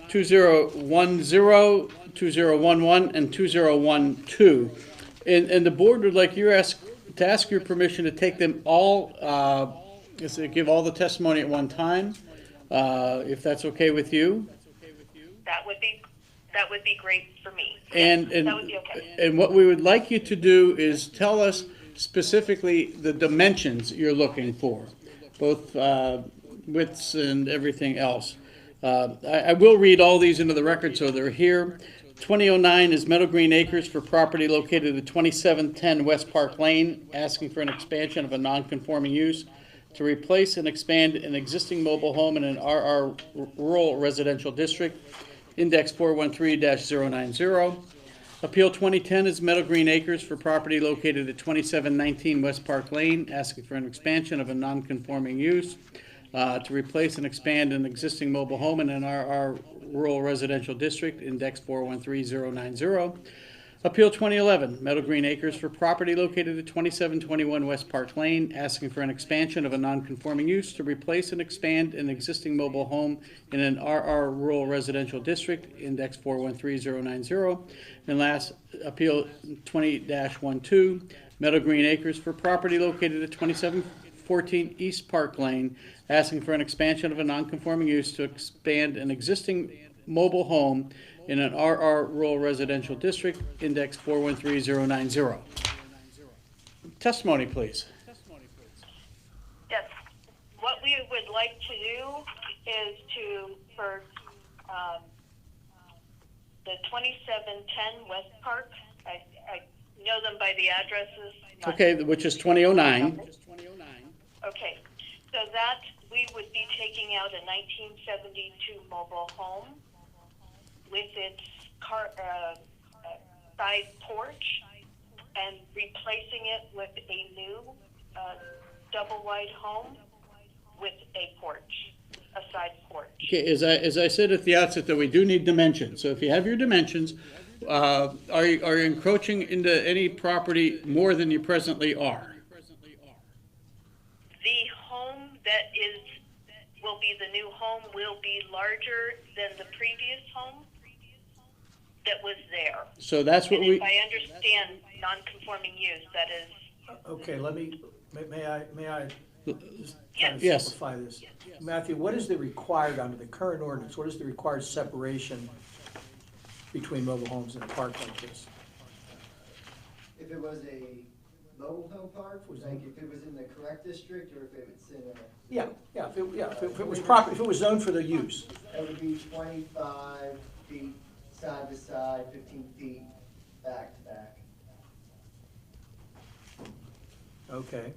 Speaker 1: 2010, 2011, and 2012. And the board would like to ask your permission to take them all, give all the testimony at one time, if that's okay with you.
Speaker 12: That would be great for me.
Speaker 1: And
Speaker 12: That would be okay.
Speaker 1: and what we would like you to do is tell us specifically the dimensions you're looking for, both widths and everything else. I will read all these into the record so they're here. 2009 is Meadow Green Acres for property located at 2710 West Park Lane, asking for an expansion of a non-conforming use to replace and expand an existing mobile home in an RR rural residential district, index 413-090. Appeal 2010 is Meadow Green Acres for property located at 2719 West Park Lane, asking for an expansion of a non-conforming use to replace and expand an existing mobile home in an RR rural residential district, index 413090. Appeal 2011, Meadow Green Acres for property located at 2721 West Park Lane, asking for an expansion of a non-conforming use to replace and expand an existing mobile home in an RR rural residential district, index 413090. And last, Appeal 20-12, Meadow Green Acres for property located at 2714 East Park Lane, asking for an expansion of a non-conforming use to expand an existing mobile home in an RR rural residential district, index 413090. Testimony, please.
Speaker 12: Yes. What we would like to do is for the 2710 West Park, I know them by the addresses.
Speaker 1: Okay, which is 2009.
Speaker 12: Okay, so that we would be taking out a 1972 mobile home with its side porch and replacing it with a new double wide home with a porch, a side porch.
Speaker 1: Okay, as I said at the outset, that we do need dimensions. So if you have your dimensions, are you encroaching into any property more than you presently are?
Speaker 12: The home that will be the new home will be larger than the previous home that was there.
Speaker 1: So that's what
Speaker 12: and
Speaker 1: we.
Speaker 12: If I understand non-conforming use, that is.
Speaker 6: Okay, may I just try to
Speaker 1: Yes.
Speaker 6: simplify this? Matthew, what is the required, under the current ordinance, what is the required separation between mobile homes in a park like this?
Speaker 3: If it was a mobile home park, like if it was in the correct district or if it's in a.
Speaker 6: If it was proper, if it was zoned for the use.
Speaker 3: That would be 25 feet side to side, 15 feet back to back.
Speaker 6: Okay.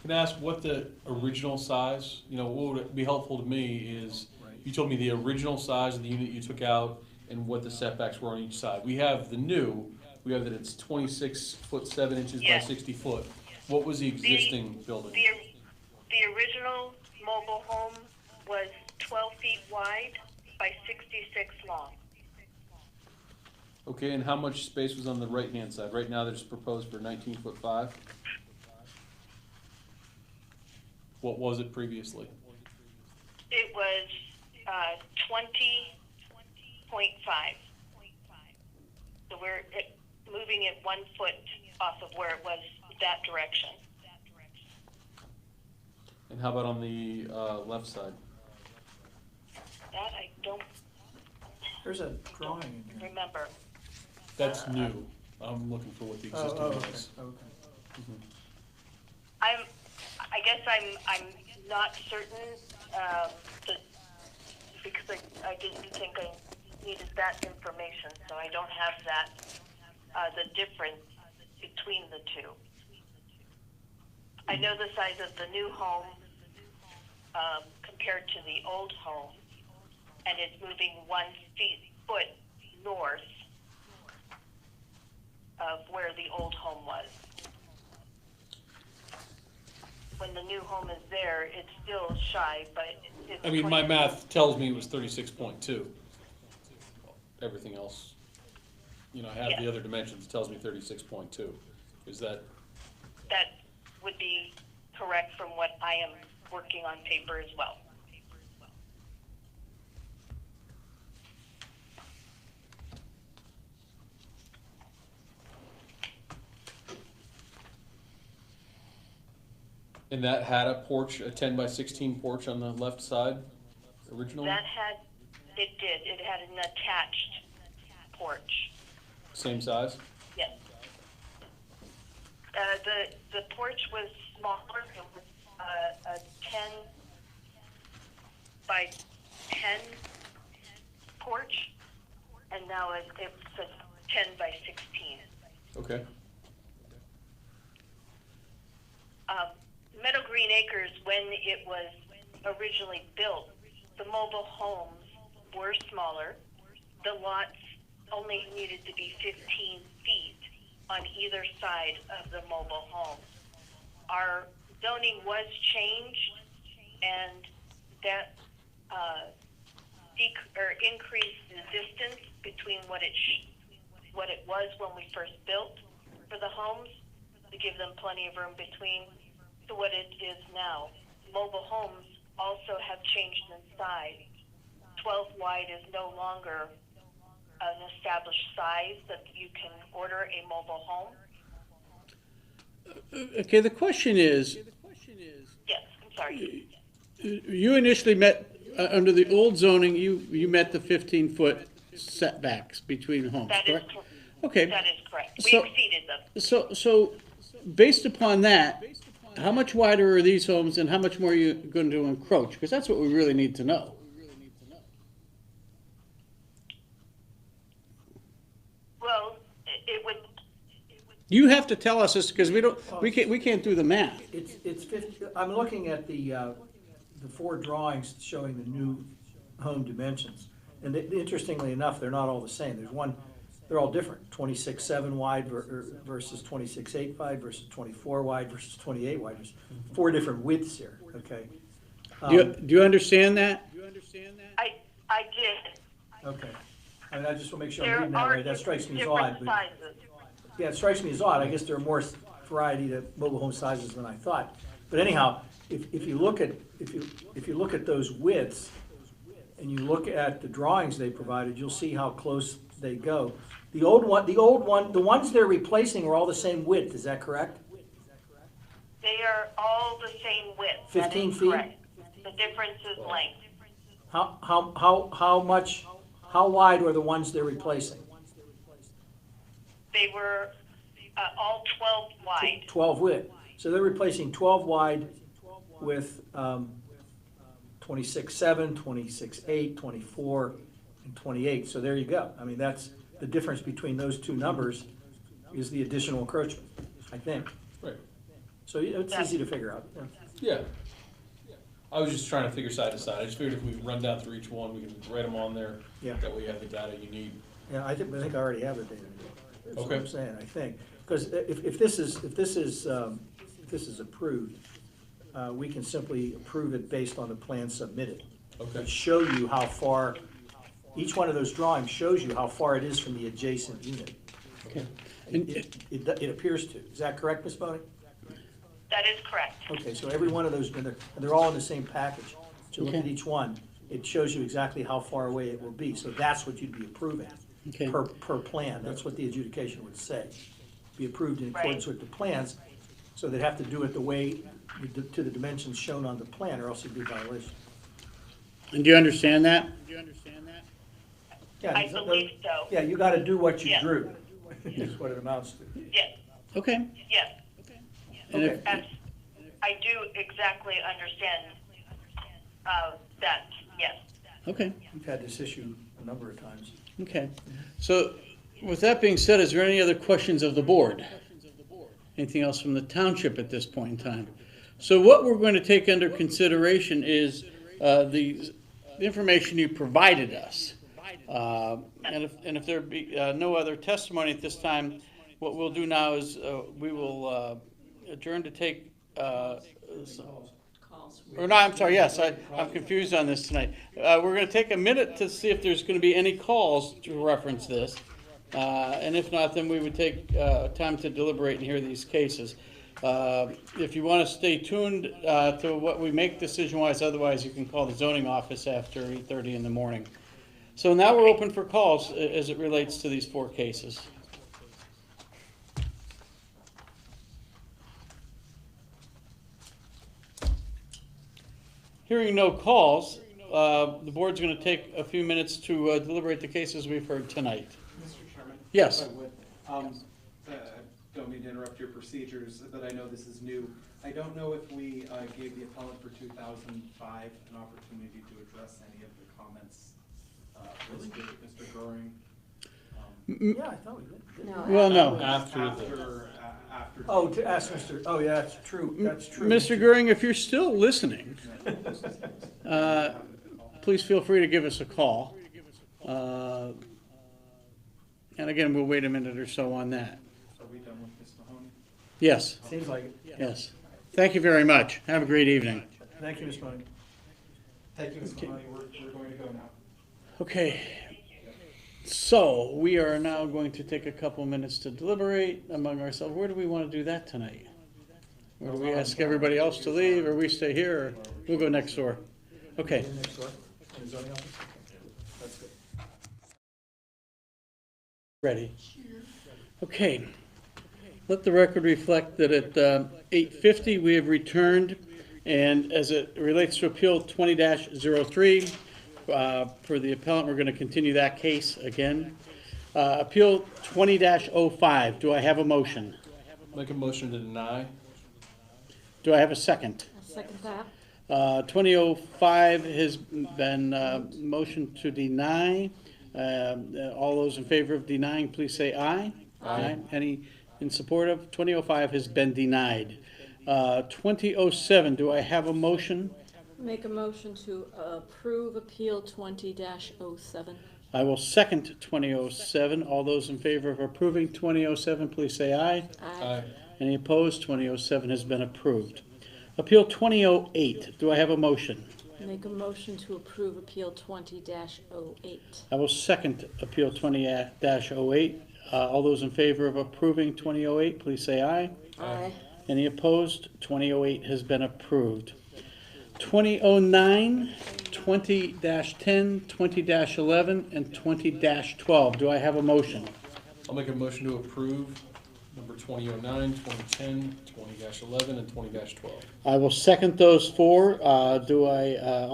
Speaker 5: Can I ask what the original size, what would be helpful to me is, you told me the original size of the unit you took out and what the setbacks were on each side. We have the new, we have that it's 26 foot 7 inches by 60 foot. What was the existing building?
Speaker 12: The original mobile home was 12 feet wide by 66 long.
Speaker 5: Okay, and how much space was on the right-hand side? Right now, there's proposed for 19 foot 5. What was it previously?
Speaker 12: It was 20.5. So we're moving it 1 foot off of where it was that direction.
Speaker 5: And how about on the left side?
Speaker 12: That I don't
Speaker 6: There's a drawing in here.
Speaker 12: remember.
Speaker 5: That's new. I'm looking for what the existing one
Speaker 6: okay.
Speaker 5: is.
Speaker 6: Okay.
Speaker 12: I guess I'm not certain, because I didn't think I needed that information, so I don't have that, the difference between the two. I know the size of the new home compared to the old home, and it's moving 1 foot north of where the old home was. When the new home is there, it's still shy, but it's...
Speaker 5: I mean, my math tells me it was 36.2. Everything else, I have the other dimensions, it tells me 36.2. Is that?
Speaker 12: That would be correct from what I am working on paper as well.
Speaker 5: And that had a porch, a 10 by 16 porch on the left side originally?
Speaker 12: It did. It had an attached porch.
Speaker 5: Same size?
Speaker 12: Yes. The porch was smaller. It was a 10 by 10 porch, and now it's a 10 by 16.
Speaker 5: Okay.
Speaker 12: Meadow Green Acres, when it was originally built, the mobile homes were smaller. The lots only needed to be 15 feet on either side of the mobile home. Our zoning was changed, and that increased the distance between what it was when we first built for the homes, to give them plenty of room between, to what it is now. Mobile homes also have changed in size. 12 wide is no longer an established size that you can order a mobile home.
Speaker 1: Okay, the question is,
Speaker 12: Yes, I'm sorry.
Speaker 1: you initially met, under the old zoning, you met the 15-foot setbacks between homes,
Speaker 12: That is
Speaker 1: correct? Okay.
Speaker 12: That is correct. We
Speaker 1: So-
Speaker 12: exceeded them.
Speaker 1: So, based upon that, how much wider are these homes and how much more are you going to encroach? Because that's what we really need to know.
Speaker 12: Well, it would.
Speaker 1: You have to tell us this because we can't do the math.
Speaker 6: It's 50, I'm looking at the 4 drawings showing the new home dimensions. And interestingly enough, they're not all the same. There's one, they're all different. 26.7 wide versus 26.8 wide versus 24 wide versus 28 wide. There's 4 different widths here, okay?
Speaker 1: Do you understand that?
Speaker 12: I did.
Speaker 6: Okay. I mean, I just want to make sure I'm
Speaker 12: There
Speaker 6: reading that
Speaker 12: are
Speaker 6: right. That strikes me as
Speaker 12: different
Speaker 6: odd. But
Speaker 12: sizes.
Speaker 6: yeah, it strikes me as odd. I guess there are more variety to mobile home sizes than I thought. But anyhow, if you look at those widths and you look at the drawings they provided, you'll see how close they go. The ones they're replacing are all the same width. Is that correct?
Speaker 12: They are all the same width.
Speaker 6: 15
Speaker 12: That is
Speaker 6: feet?
Speaker 12: correct. The difference is length.
Speaker 6: How wide are the ones they're replacing?
Speaker 12: They were all 12 wide.
Speaker 6: 12 width. So they're replacing 12 wide with 26.7, 26.8, 24, and 28. So there you go. I mean, that's the difference between those two numbers is the additional encroachment, I think.
Speaker 5: Right.
Speaker 6: So it's easy to figure out.
Speaker 5: Yeah. I was just trying to figure side to side. I just figured if we run down through each one, we can write them on there.
Speaker 6: Yeah.
Speaker 5: That way you have the data you need.
Speaker 6: Yeah, I think I already have the data. That's what
Speaker 5: Okay.
Speaker 6: I'm saying, I think. Because if this is approved, we can simply approve it based on the plan submitted.
Speaker 5: Okay.
Speaker 6: Which show you how far, each one of those drawings shows you how far it is from the adjacent unit.
Speaker 1: Okay.
Speaker 6: It appears to. Is that correct, Ms. Bodie?
Speaker 12: That is correct.
Speaker 6: Okay, so every one of those, and they're all in the same package. So look at
Speaker 1: Okay.
Speaker 6: each one, it shows you exactly how far away it will be. So that's what you'd be approving
Speaker 1: Okay.
Speaker 6: per plan. That's what the adjudication would say. Be approved in accordance with the plans, so they'd have to do it the way, to the dimensions shown on the plan, or else it'd be a violation.
Speaker 1: And do you understand that?
Speaker 6: Yeah,
Speaker 12: I believe so.
Speaker 6: Yeah, you gotta do what you
Speaker 12: Yeah.
Speaker 6: drew, is what it amounts to.
Speaker 12: Yes,
Speaker 1: Okay.
Speaker 12: yes.
Speaker 1: And if-
Speaker 12: And I do exactly understand that, yes.
Speaker 1: Okay.
Speaker 6: We've had this issue a number of times.
Speaker 1: Okay. So with that being said, is there any other questions of the board? Anything else from the township at this point in time? So what we're going to take under consideration is the information you provided us. And if there be no other testimony at this time, what we'll do now is we will adjourn to take, or no, I'm sorry, yes, I'm confused on this tonight. We're going to take a minute to see if there's going to be any calls to reference this. And if not, then we would take time to deliberate and hear these cases. If you want to stay tuned to what we make decision-wise, otherwise you can call the zoning office after 8:30 in the morning. So now we're open for calls as it relates to these 4 cases. Hearing no calls, the board's going to take a few minutes to deliberate the cases we've heard tonight.
Speaker 2: Mr. Chairman?
Speaker 1: Yes.
Speaker 2: If I would, don't mean to interrupt your procedures, but I know this is new. I don't know if we gave the appellant for 2005 an opportunity to address any of the comments. Mr. Goering?
Speaker 6: Yeah, I thought we did.
Speaker 1: Well, no.
Speaker 2: After
Speaker 6: Oh, to ask Mr., oh, yeah, that's true, that's true.
Speaker 1: Mr. Goering, if you're still listening, please feel free to give us a call. And again, we'll wait a minute or so on that.
Speaker 2: Are we done with Ms. Mahoney?
Speaker 1: Yes.
Speaker 6: Seems like it.
Speaker 1: Yes. Thank you very much. Have a great evening.
Speaker 6: Thank you, Ms. Mahoney.
Speaker 2: Thank you, Ms. Mahoney. We're going to go now.
Speaker 1: Okay. So we are now going to take a couple minutes to deliberate among ourselves. Where do we want to do that tonight? Or do we ask everybody else to leave, or we stay here, or we'll go next door? Okay.
Speaker 6: Next door, in the zoning office? That's good.
Speaker 1: Ready. Okay. Let the record reflect that at 8:50 we have returned, and as it relates to Appeal 20-03, for the appellant, we're going to continue that case again. Appeal 20-05, do I have a motion?
Speaker 5: Make a motion to deny.
Speaker 1: Do I have a second?
Speaker 7: I'll second that.
Speaker 1: 2005 has been motioned to deny. All those in favor of denying, please say aye.
Speaker 5: Aye.
Speaker 1: Any in support of? 2005 has been denied. 2007, do I have a motion?
Speaker 7: Make a motion to approve Appeal 20-07.
Speaker 1: I will second 2007. All those in favor of approving 2007, please say aye.
Speaker 5: Aye.
Speaker 1: Any opposed? 2007 has been approved. Appeal 2008, do I have a motion?
Speaker 7: Make a motion to approve Appeal 20-08.
Speaker 1: I will second Appeal 20-08. All those in favor of approving 2008, please say aye.
Speaker 7: Aye.
Speaker 1: Any opposed? 2008 has been approved. 2009, 20-10, 20-11, and 20-12. Do I have a motion?
Speaker 5: I'll make a motion to approve number 2009, 2010, 20-11, and 20-12.
Speaker 1: I will second those 4. All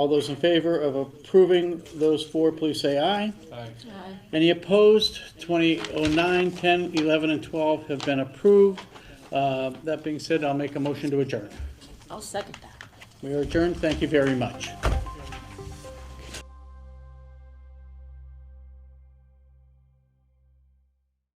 Speaker 1: those in favor of approving those 4, please say aye.
Speaker 5: Aye.
Speaker 7: Aye.
Speaker 1: Any opposed? 2009, 10, 11, and 12 have been approved. That being said, I'll make a motion to adjourn.
Speaker 7: I'll second that.
Speaker 1: We are adjourned. Thank you very much.